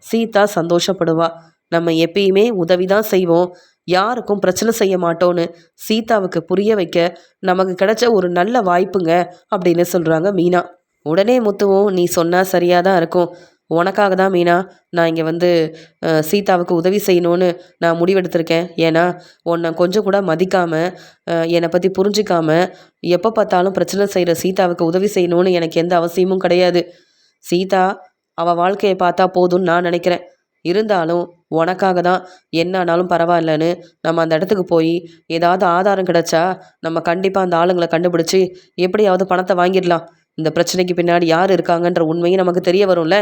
சீதா சந்தோஷப்படுவா. நம்ம எப்பயுமே உதவி தான் செய்வோம், யாருக்கும் பிரச்சனை செய்ய மாட்டோன்னு சீதாவுக்கு புரிய வைக்க நமக்கு கிடைச்ச ஒரு நல்ல வாய்ப்புங்க அப்படின்னு சொல்கிறாங்க மீனா. உடனே முத்துவும், நீ சொன்னால் சரியாக தான் இருக்கும். உனக்காக தான் மீனா நான் இங்கே சீதாவுக்கு உதவி செய்யணும்னு நான் முடிவெடுத்திருக்கேன். ஏன்னா உன்னை கொஞ்சம் கூட மதிக்காமல் என்னை பற்றி புரிஞ்சிக்காமல் எப்போ பார்த்தாலும் பிரச்சனை செய்கிற சீதாவுக்கு உதவி செய்யணும்னு எனக்கு எந்த அவசியமும் கிடையாது. சீதா அவள் வாழ்க்கையை பார்த்தா போதும்னு நான் நினைக்கிறேன். இருந்தாலும் உனக்காக தான் என்ன ஆனாலும் பரவாயில்லன்னு நம்ம அந்த இடத்துக்கு போய் ஏதாவது ஆதாரம் கிடைச்சா நம்ம கண்டிப்பாக அந்த ஆளுங்களை கண்டுபிடிச்சி எப்படியாவது பணத்தை வாங்கிடலாம். இந்த பிரச்சனைக்கு பின்னாடி யார் இருக்காங்கன்ற உண்மையும் நமக்கு தெரிய வரும்ல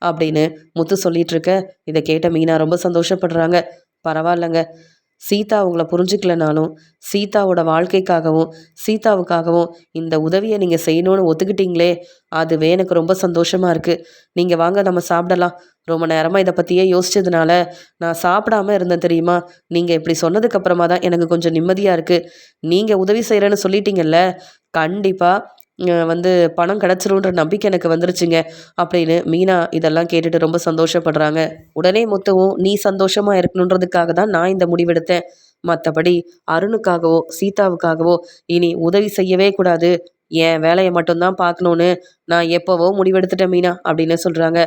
அப்படின்னு முத்து சொல்லிட்டு இருக்க. இதை கேட்ட மீனா ரொம்ப சந்தோஷப்படுறாங்க. பரவாயில்லைங்க, சீதா அவங்கள புரிஞ்சுக்கலனாலும் சீதாவோட வாழ்க்கைக்காகவும் சீதாவுக்காகவும் இந்த உதவியை நீங்கள் செய்யணும்னு ஒத்துக்கிட்டீங்களே, அதுவே எனக்கு ரொம்ப சந்தோஷமாக இருக்குது. நீங்கள் வாங்க, நம்ம சாப்பிடலாம். ரொம்ப நேரமாக இதை பற்றியே யோசிச்சதுனால நான் சாப்பிடாம இருந்தேன் தெரியுமா. நீங்கள் இப்படி சொன்னதுக்கப்புறமா தான் எனக்கு கொஞ்சம் நிம்மதியாக இருக்குது. நீங்கள் உதவி செய்கிறேன்னு சொல்லிட்டீங்கல்ல, கண்டிப்பாக பணம் கிடச்சிருன்ற நம்பிக்கை எனக்கு வந்துருச்சுங்க அப்படின்னு மீனா இதெல்லாம் கேட்டுட்டு ரொம்ப சந்தோஷப்படுறாங்க. உடனே முத்துவும், நீ சந்தோஷமாக இருக்கணுன்றதுக்காக தான் நான் இந்த முடிவெடுத்தேன். மற்றபடி அருணுக்காகவோ சீதாவுக்காகவோ இனி உதவி செய்யவே கூடாது, என் வேலையை மட்டும்தான் பார்க்கணுன்னு நான் எப்போவோ முடிவெடுத்துட்டேன் மீனா அப்படின்னு சொல்கிறாங்க.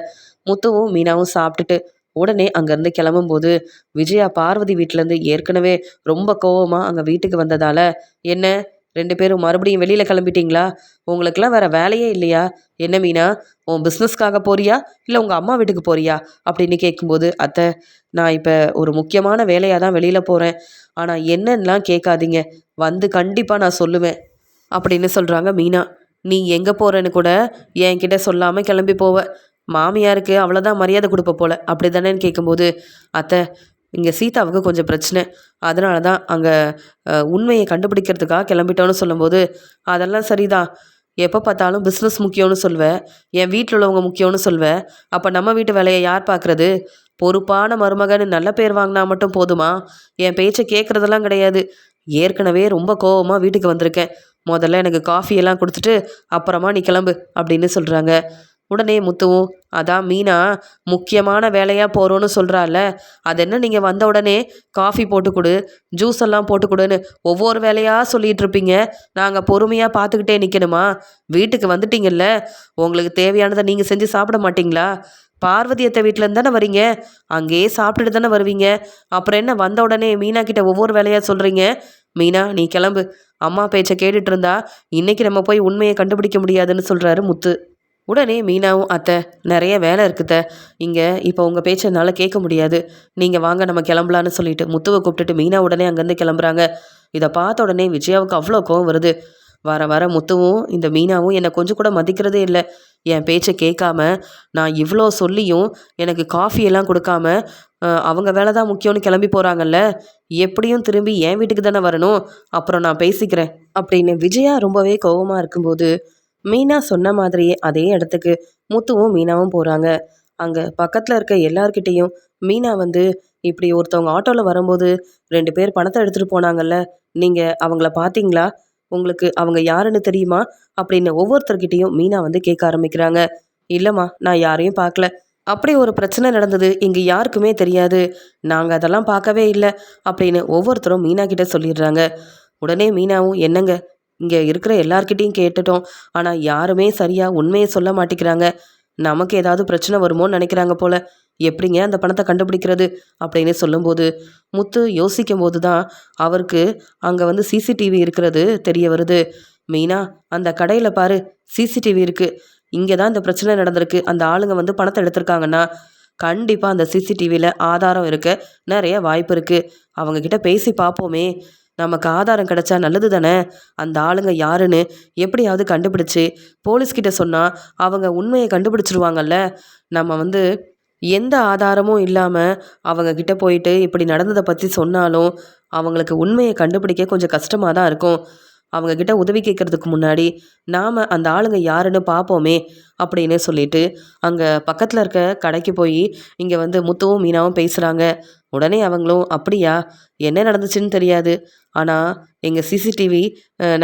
முத்துவும் மீனாவும் சாப்பிட்டுட்டு உடனே அங்கேருந்து கிளம்பும்போது விஜயா பார்வதி வீட்டிலேருந்து ஏற்கனவே ரொம்ப கோவமாக அங்கே வீட்டுக்கு வந்ததால், என்ன 2 பேரும் மறுபடியும் வெளியில் கிளம்பிட்டீங்களா? உங்களுக்கெல்லாம் வேறு வேலையே இல்லையா? என்ன மீனா, உன் பிஸ்னஸ்க்காக போறியா இல்லை உங்கள் அம்மா வீட்டுக்கு போறியா அப்படின்னு கேட்கும்போது, அத்தை நான் இப்போ ஒரு முக்கியமான வேலையாக தான் வெளியில் போகிறேன். ஆனால் என்னன்னெலாம் கேட்காதீங்க, கண்டிப்பாக நான் சொல்லுவேன் அப்படின்னு சொல்கிறாங்க மீனா. நீ எங்கே போகிறேன்னு கூட என்கிட்ட சொல்லாமல் கிளம்பி போவ. மாமியாருக்கு அவ்வளோதான் மரியாதை கொடுப்ப போல, அப்படி தானேன்னு கேட்கும்போது, அத்தை இங்கே சீதாவுக்கு கொஞ்சம் பிரச்சனை, அதனால தான் அங்கே உண்மையை கண்டுபிடிக்கிறதுக்காக கிளம்பிட்டோன்னு சொல்லும்போது, அதெல்லாம் சரிதான். எப்போ பார்த்தாலும் பிஸ்னஸ் முக்கியம்னு சொல்வேன், என் வீட்டில் உள்ளவங்க முக்கியம்னு சொல்வேன். அப்போ நம்ம வீட்டு வேலையை யார் பார்க்குறது? பொறுப்பான மருமகன்னு நல்ல பேர் வாங்கினா மட்டும் போதுமா? என் பேச்சை கேட்குறதெல்லாம் கிடையாது. ஏற்கனவே ரொம்ப கோவமாக வீட்டுக்கு வந்திருக்கேன். முதல்ல எனக்கு காஃபியெல்லாம் கொடுத்துட்டு அப்புறமா நீ கிளம்பு அப்படின்னு சொல்கிறாங்க. உடனே முத்துவும், அதான் மீனா முக்கியமான வேலையாக போகிறோன்னு சொல்கிறாள், அது என்ன நீங்கள் வந்த உடனே காஃபி போட்டு கொடு, ஜூஸ் எல்லாம் போட்டு கொடுன்னு ஒவ்வொரு வேலையாக சொல்லிகிட்டு இருப்பீங்க, நாங்கள் பொறுமையாக பார்த்துக்கிட்டே நிற்கணுமா? வீட்டுக்கு வந்துட்டீங்கல்ல, உங்களுக்கு தேவையானதை நீங்கள் செஞ்சு சாப்பிட மாட்டிங்களா? பார்வதியத்தை வீட்டிலேருந்து தானே வரீங்க, அங்கேயே சாப்பிட்டுட்டு தானே வருவீங்க. அப்புறம் என்ன வந்த உடனே மீனா கிட்ட ஒவ்வொரு வேலையாக சொல்கிறீங்க? மீனா நீ கிளம்பு, அம்மா பேச்சை கேட்டுட்டு இருந்தா இன்றைக்கி நம்ம போய் உண்மையை கண்டுபிடிக்க முடியாதுன்னு சொல்கிறாரு முத்து. உடனே மீனாவும், அத்தை நிறைய வேலை இருக்குத்த, இங்கே இப்போ உங்கள் பேச்ச என்னால் கேட்க முடியாது, நீங்கள் வாங்க நம்ம கிளம்பலான்னு சொல்லிட்டு முத்துவை கூப்பிட்டுட்டு மீனா உடனே அங்கேருந்து கிளம்புறாங்க. இதை பார்த்த உடனே விஜயாவுக்கு அவ்வளோ கோவம் வருது. வர வர முத்துவும் இந்த மீனாவும் என்னை கொஞ்சம் கூட மதிக்கிறதே இல்லை. என் பேச்சை கேட்காம நான் இவ்வளோ சொல்லியும் எனக்கு காஃபி எல்லாம் கொடுக்காம அவங்க வேலை தான் முக்கியம்னு கிளம்பி போகிறாங்கல்ல, எப்படியும் திரும்பி என் வீட்டுக்கு தானே வரணும், அப்புறம் நான் பேசிக்கிறேன் அப்படின்னு விஜயா ரொம்பவே கோவமாக இருக்கும்போது மீனா சொன்ன மாதிரியே அதே இடத்துக்கு முத்துவும் மீனாவும் போகிறாங்க. அங்கே பக்கத்தில் இருக்க எல்லார்கிட்டேயும் மீனா வந்து, இப்படி ஒருத்தவங்க ஆட்டோவில் வரும்போது 2 பேர் பணத்தை எடுத்துகிட்டு போனாங்கல்ல, நீங்கள் அவங்கள பார்த்தீங்களா, உங்களுக்கு அவங்க யாருன்னு தெரியுமா அப்படின்னு ஒவ்வொருத்தர்கிட்டையும் மீனா வந்து கேட்க ஆரம்பிக்கிறாங்க. இல்லைம்மா, நான் யாரையும் பார்க்கல, அப்படி ஒரு பிரச்சனை நடந்தது இங்கே யாருக்குமே தெரியாது, நாங்கள் அதெல்லாம் பார்க்கவே இல்லை அப்படின்னு ஒவ்வொருத்தரும் மீனா கிட்ட சொல்லிடுறாங்க. உடனே மீனாவும், என்னங்க, இங்கே இருக்கிற எல்லார்கிட்டையும் கேட்டுட்டோம், ஆனால் யாருமே சரியாக உண்மையை சொல்ல மாட்டேங்கிறாங்க, நமக்கு ஏதாவது பிரச்சனை வருமோன்னு நினைக்கிறாங்க போல, எப்படிங்க அந்த பணத்தை கண்டுபிடிக்கிறது அப்படின்னு சொல்லும்போது முத்து யோசிக்கும் போது தான் அவருக்கு அங்கே வந்து சிசிடிவி இருக்கிறது தெரிய வருது. மீனா, அந்த கடையில் பாரு, சிசிடிவி இருக்குது, இங்கே தான் இந்த பிரச்சனை நடந்திருக்கு, அந்த ஆளுங்க வந்து பணத்தை எடுத்திருக்காங்கன்னா கண்டிப்பாக அந்த சிசிடிவியில் ஆதாரம் இருக்க நிறைய வாய்ப்பு இருக்குது, அவங்கக்கிட்ட பேசி பார்ப்போமே, நமக்கு ஆதாரம் கிடைச்சா நல்லது தானே, அந்த ஆளுங்க யாருன்னு எப்படியாவது கண்டுபிடிச்சு போலீஸ்கிட்ட சொன்னால் அவங்க உண்மையை கண்டுபிடிச்சிருவாங்கல்ல, நம்ம வந்து எந்த ஆதாரமும் இல்லாமல் அவங்கக்கிட்ட போயிட்டு இப்படி நடந்ததை பற்றி சொன்னாலும் அவங்களுக்கு உண்மையை கண்டுபிடிக்க கொஞ்சம் கஷ்டமாக தான் இருக்கும், அவங்கக்கிட்ட உதவி கேட்குறதுக்கு முன்னாடி நாம் அந்த ஆளுங்க யாருன்னு பார்ப்போமே அப்படின்னு சொல்லிட்டு அங்கே பக்கத்தில் இருக்க கடைக்கு போய் இங்கே வந்து முத்துவும் மீனாவும் பேசுகிறாங்க. உடனே அவங்களும், அப்படியா, என்ன நடந்துச்சுன்னு தெரியாது, ஆனால் எங்கள் சிசிடிவி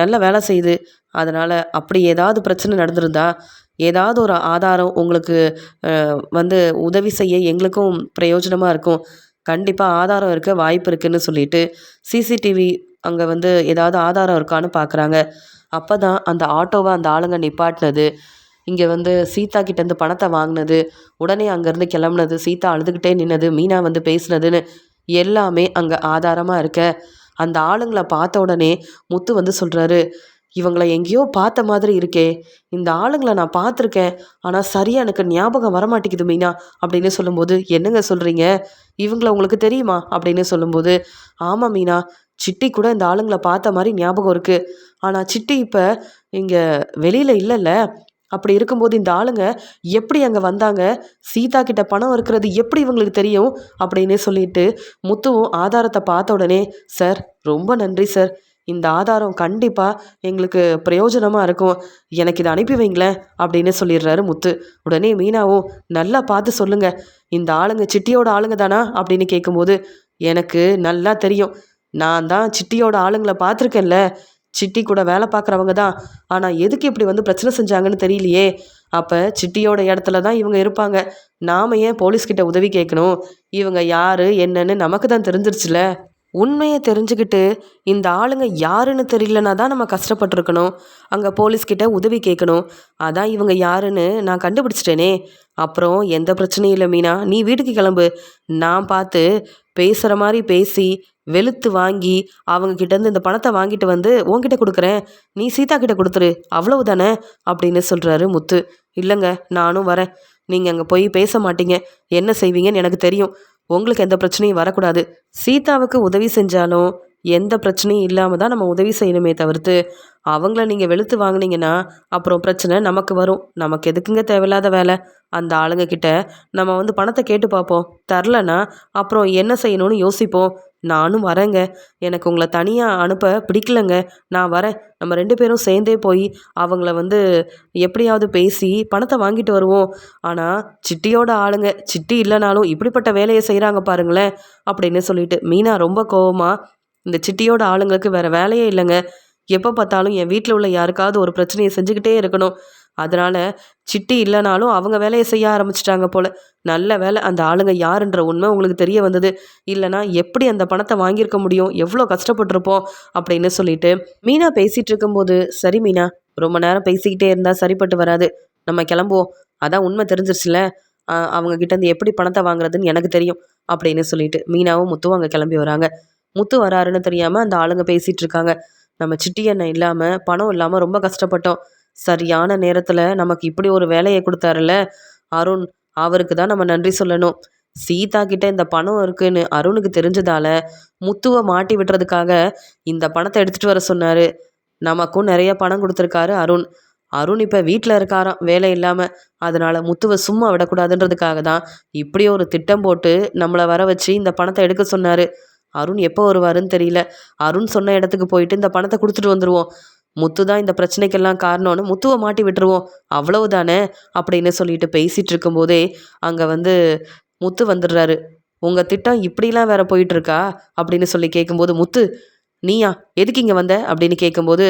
நல்ல வேலை செய்யுது, அதனால் அப்படி ஏதாவது பிரச்சனை நடந்திருந்தா ஏதாவது ஒரு ஆதாரம் உங்களுக்கு வந்து உதவி செய்ய எங்களுக்கும் பிரயோஜனமாக இருக்கும், கண்டிப்பாக ஆதாரம் இருக்க வாய்ப்பு இருக்குன்னு சொல்லிட்டு சிசிடிவி அங்கே வந்து ஏதாவது ஆதாரம் இருக்கான்னு பார்க்குறாங்க. அப்போ தான் அந்த ஆட்டோவை அந்த ஆளுங்க நிப்பாட்டினது, இங்கே வந்து சீதா கிட்டேருந்து பணத்தை வாங்கினது, உடனே அங்கேருந்து கிளம்புனது, சீதா அழுதுகிட்டே நின்னது, மீனா வந்து பேசுனதுன்னு எல்லாமே அங்கே ஆதாரமாக இருக்க அந்த ஆளுங்களை பார்த்த உடனே முத்து வந்து சொல்கிறாரு, இவங்கள எங்கேயோ பார்த்த மாதிரி இருக்கே, இந்த ஆளுங்களை நான் பார்த்துருக்கேன், ஆனால் சரியாக எனக்கு ஞாபகம் வரமாட்டேங்குது மீனா அப்படின்னு சொல்லும்போது, என்னங்க சொல்கிறீங்க, இவங்கள உங்களுக்கு தெரியுமா அப்படின்னு சொல்லும்போது, ஆமாம் மீனா, சிட்டி கூட இந்த ஆளுங்களை பார்த்த மாதிரி ஞாபகம் இருக்குது, ஆனால் சிட்டி இப்போ இங்கே வெளியில் இல்லைல்ல, அப்படி இருக்கும்போது இந்த ஆளுங்க எப்படி அங்கே வந்தாங்க, சீதா கிட்ட பணம் இருக்கிறது எப்படி இவங்களுக்கு தெரியும் அப்படின்னு சொல்லிட்டு முத்துவும் ஆதாரத்தை பார்த்த உடனே, சார் ரொம்ப நன்றி சார், இந்த ஆதாரம் கண்டிப்பாக எங்களுக்கு பிரயோஜனமாக இருக்கும், எனக்கு இதை அனுப்பி வைங்களேன் அப்படின்னு சொல்லிடுறாரு முத்து. உடனே மீனாவும், நல்லா பார்த்து சொல்லுங்கள், இந்த ஆளுங்க சிட்டியோட ஆளுங்க தானா அப்படின்னு கேட்கும்போது, எனக்கு நல்லா தெரியும், நான் தான் சிட்டியோட ஆளுங்களை பார்த்துருக்கேன்ல, சிட்டி கூட வேலை பார்க்குறவங்க தான், ஆனால் எதுக்கு இப்படி வந்து பிரச்சனை செஞ்சாங்கன்னு தெரியலையே, அப்போ சிட்டியோட இடத்துல தான் இவங்க இருப்பாங்க, நாம் ஏன் போலீஸ்கிட்ட உதவி கேட்கணும், இவங்க யார் என்னன்னு நமக்கு தான் தெரிஞ்சிருச்சுல, உண்மையை தெரிஞ்சுக்கிட்டு இந்த ஆளுங்க யாருன்னு தெரியலனா தான் நம்ம கஷ்டப்பட்டுருக்கணும், அங்கே போலீஸ்கிட்ட உதவி கேட்கணும், அதான் இவங்க யாருன்னு நான் கண்டுபிடிச்சிட்டேனே, அப்புறம் எந்த பிரச்சனையும் இல்லை மீனா, நீ வீட்டுக்கு கிளம்பு, நான் பார்த்து பேசுகிற மாதிரி பேசி வெளுத்து வாங்கி அவங்க கிட்டேருந்து இந்த பணத்தை வாங்கிட்டு வந்து உன்கிட்ட கொடுக்குறேன், நீ சீதா கிட்ட கொடுத்துரு, அவ்வளவு தானே அப்படின்னு சொல்கிறாரு முத்து. இல்லைங்க, நானும் வரேன், நீங்கள் அங்கே போய் பேச மாட்டீங்க, என்ன செய்வீங்கன்னு எனக்கு தெரியும், உங்களுக்கு எந்த பிரச்சனையும் வரக்கூடாது, சீதாவுக்கு உதவி செஞ்சாலும் எந்த பிரச்சனையும் இல்லாமல் தான் நம்ம உதவி செய்யணுமே தவிர்த்து அவங்கள நீங்கள் வெளுத்து வாங்கினீங்கன்னா அப்புறம் பிரச்சனை நமக்கு வரும், நமக்கு எதுக்குங்க தேவையில்லாத வேலை, அந்த ஆளுங்க கிட்ட நம்ம வந்து பணத்தை கேட்டு பார்ப்போம், தரலனா அப்புறம் என்ன செய்யணும்னு யோசிப்போம், நானும் வரேங்க, எனக்கு உங்களை தனியாக அனுப்ப பிடிக்கலங்க, நான் வரேன், நம்ம 2 பேரும் சேர்ந்தே போய் அவங்கள வந்து எப்படியாவது பேசி பணத்தை வாங்கிட்டு வருவோம், ஆனால் சிட்டியோட ஆளுங்க சிட்டி இல்லைனாலும் இப்படிப்பட்ட வேலையை செய்கிறாங்க பாருங்களேன் அப்படின்னு சொல்லிட்டு மீனா ரொம்ப கோவமாக, இந்த சிட்டியோட ஆளுங்களுக்கு வேறு வேலையே இல்லைங்க, எப்போ பார்த்தாலும் என் வீட்டில் உள்ள யாருக்காவது ஒரு பிரச்சனையை செஞ்சுக்கிட்டே இருக்கணும், அதனால் சிட்டி இல்லைனாலும் அவங்க வேலையை செய்ய ஆரம்பிச்சிட்டாங்க போல், நல்ல வேலை அந்த ஆளுங்க யாருன்ற உண்மை உங்களுக்கு தெரிய வந்தது, இல்லைனா எப்படி அந்த பணத்தை வாங்கியிருக்க முடியும், எவ்வளோ கஷ்டப்பட்டிருப்போம் அப்படின்னு சொல்லிட்டு மீனா பேசிகிட்டு இருக்கும்போது, சரி மீனா, ரொம்ப நேரம் பேசிக்கிட்டே இருந்தால் சரிப்பட்டு வராது, நம்ம கிளம்புவோம், அதான் உண்மை தெரிஞ்சிருச்சுல, அவங்க கிட்டேருந்து எப்படி பணத்தை வாங்குறதுன்னு எனக்கு தெரியும் அப்படின்னு சொல்லிட்டு மீனாவும் முத்துவும் அங்கே கிளம்பி வராங்க. முத்து வராருன்னு தெரியாமல் அந்த ஆளுங்க பேசிகிட்டு இருக்காங்க, நம்ம சிட்டி அண்ணன் இல்லாமல் பணம் இல்லாமல் ரொம்ப கஷ்டப்பட்டோம், சரியான நேரத்தில் நமக்கு இப்படி ஒரு வேலையை கொடுத்தாருல அருண், அவருக்கு தான் நம்ம நன்றி சொல்லணும். சீதா கிட்ட இந்த பணம் இருக்குன்னு அருணுக்கு தெரிஞ்சதால முத்துவை மாட்டி விடுறதுக்காக இந்த பணத்தை எடுத்துட்டு வர சொன்னாரு. நமக்கும் நிறைய பணம் கொடுத்துருக்காரு அருண். அருண் இப்போ வீட்டில் இருக்காராம் வேலை இல்லாமல். அதனால முத்துவை சும்மா விடக்கூடாதுன்றதுக்காக தான் இப்படி ஒரு திட்டம் போட்டு நம்மளை வர வச்சு இந்த பணத்தை எடுக்க சொன்னார். அருண் எப்போ வருவாருன்னு தெரியல. அருண் சொன்ன இடத்துக்கு போயிட்டு இந்த பணத்தை கொடுத்துட்டு வந்துடுவோம். முத்து தான் இந்த பிரச்சனைக்கெல்லாம் காரணம்னு முத்துவை மாட்டி விட்டுருவோம், அவ்வளவுதானே அப்படின்னு சொல்லிட்டு பேசிகிட்டு இருக்கும்போதே அங்கே முத்து வந்துடுறாரு. உங்கள் திட்டம் இப்படிலாம் வேற போயிட்டுருக்கா அப்படின்னு சொல்லி கேட்கும்போது, முத்து நீயா எதுக்கு இங்கே வந்த அப்படின்னு கேட்கும்போது,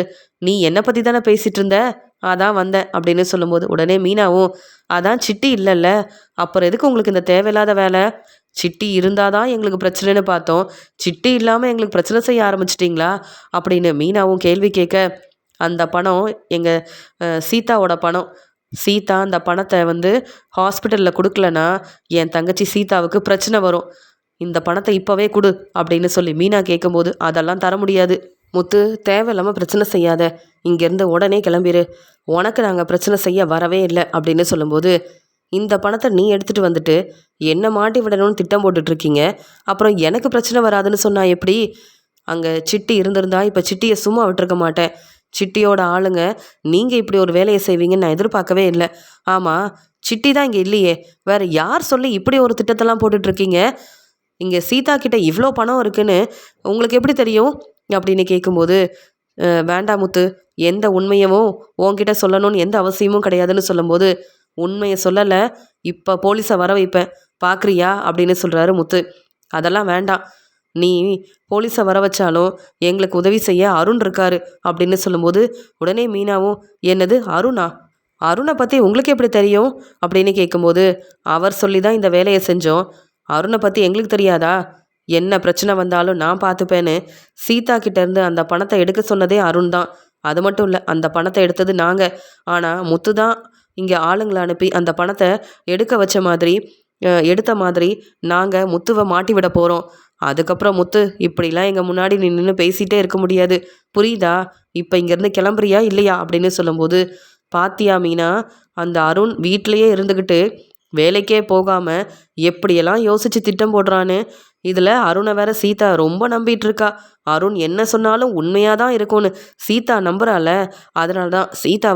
நீ என்னை பற்றி தானே பேசிகிட்டு இருந்த, அதான் வந்தேன் அப்படின்னு சொல்லும்போது, உடனே மீனாவும் அதான் சிட்டி இல்லைல்ல, அப்புறம் எதுக்கு உங்களுக்கு இந்த தேவையில்லாத வேலை? சிட்டி இருந்தால் தான் எங்களுக்கு பிரச்சனைன்னு பார்த்தோம், சிட்டி இல்லாமல் எங்களுக்கு பிரச்சனை செய்ய ஆரம்பிச்சிட்டிங்களா அப்படின்னு மீனாவும் கேள்வி கேட்க, அந்த பணம் எங்கள் சீதாவோட பணம். சீதா அந்த பணத்தை ஹாஸ்பிட்டலில் கொடுக்கலனா என் தங்கச்சி சீதாவுக்கு பிரச்சனை வரும். இந்த பணத்தை இப்போவே கொடு அப்படின்னு சொல்லி மீனா கேட்கும்போது, அதெல்லாம் தர முடியாது முத்து, தேவையில்லாமல் பிரச்சனை செய்யாத, இங்கேருந்து உடனே கிளம்பிடு, உனக்கு நாங்கள் பிரச்சனை செய்ய வரவே இல்லை அப்படின்னு சொல்லும்போது, இந்த பணத்தை நீ எடுத்துகிட்டு வந்துட்டு என்னை மாட்டி விடணும்னு திட்டம் போட்டுட்ருக்கீங்க, அப்புறம் எனக்கு பிரச்சனை வராதுன்னு சொன்னா எப்படி? அங்கே சிட்டி இருந்திருந்தா இப்போ சிட்டியை சும்மா விட்டுருக்க மாட்டேன். சிட்டியோட ஆளுங்க நீங்கள் இப்படி ஒரு வேலையை செய்வீங்கன்னு நான் எதிர்பார்க்கவே இல்லை. ஆமாம், சிட்டி தான் இங்கே இல்லையே, வேறு யார் சொல்லி இப்படி ஒரு திட்டத்தெல்லாம் போட்டுட்ருக்கீங்க? இங்கே சீதா கிட்ட இவ்வளோ பணம் இருக்குன்னு உங்களுக்கு எப்படி தெரியும் அப்படின்னு கேட்கும்போது, வேண்டாம் முத்து, எந்த உண்மையவும் உன்கிட்ட சொல்லணும்னு எந்த அவசியமும் கிடையாதுன்னு சொல்லும்போது, உண்மையை சொல்லலை, இப்போ போலீஸை வர வைப்பேன் பார்க்குறியா அப்படின்னு சொல்கிறாரு முத்து. அதெல்லாம் வேண்டாம், நீ போலீஸை வர வச்சாலும் எங்களுக்கு உதவி செய்ய அருண் இருக்காரு அப்படின்னு சொல்லும்போது, உடனே மீனாவும் என்னது அருணா, அருணை பற்றி உங்களுக்கு எப்படி தெரியும் அப்படின்னு கேட்கும்போது, அவர் சொல்லி தான் இந்த வேலையை செஞ்சோம், அருணை பற்றி எங்களுக்கு தெரியாதா? என்ன பிரச்சனை வந்தாலும் நான் பார்த்துப்பேன்னு சீதா கிட்டேருந்து அந்த பணத்தை எடுக்க சொன்னதே அருண் தான். அது மட்டும் இல்லை, அந்த பணத்தை எடுத்தது நாங்கள். ஆனால் முத்து தான் இங்கே ஆளுங்களை அனுப்பி அந்த பணத்தை எடுத்த மாதிரி நாங்கள் முத்துவை மாட்டி விட போகிறோம். அதுக்கப்புறம் முத்து, இப்படிலாம் எங்கள் முன்னாடி நின்று பேசிகிட்டே இருக்க முடியாது, புரியுதா? இப்போ இங்கேருந்து கிளம்புறியா இல்லையா அப்படின்னு சொல்லும்போது, பாத்தியா மீனா, அந்த அருண் வீட்டிலையே இருந்துக்கிட்டு வேலைக்கே போகாமல் எப்படியெல்லாம் யோசித்து திட்டம் போடுறான்னு. இதில் அருணை வேற சீதா ரொம்ப நம்பிட்டு இருக்கா. அருண் என்ன சொன்னாலும் உண்மையாக தான் இருக்கும்னு சீதா நம்புறாள். அதனால தான் சீதா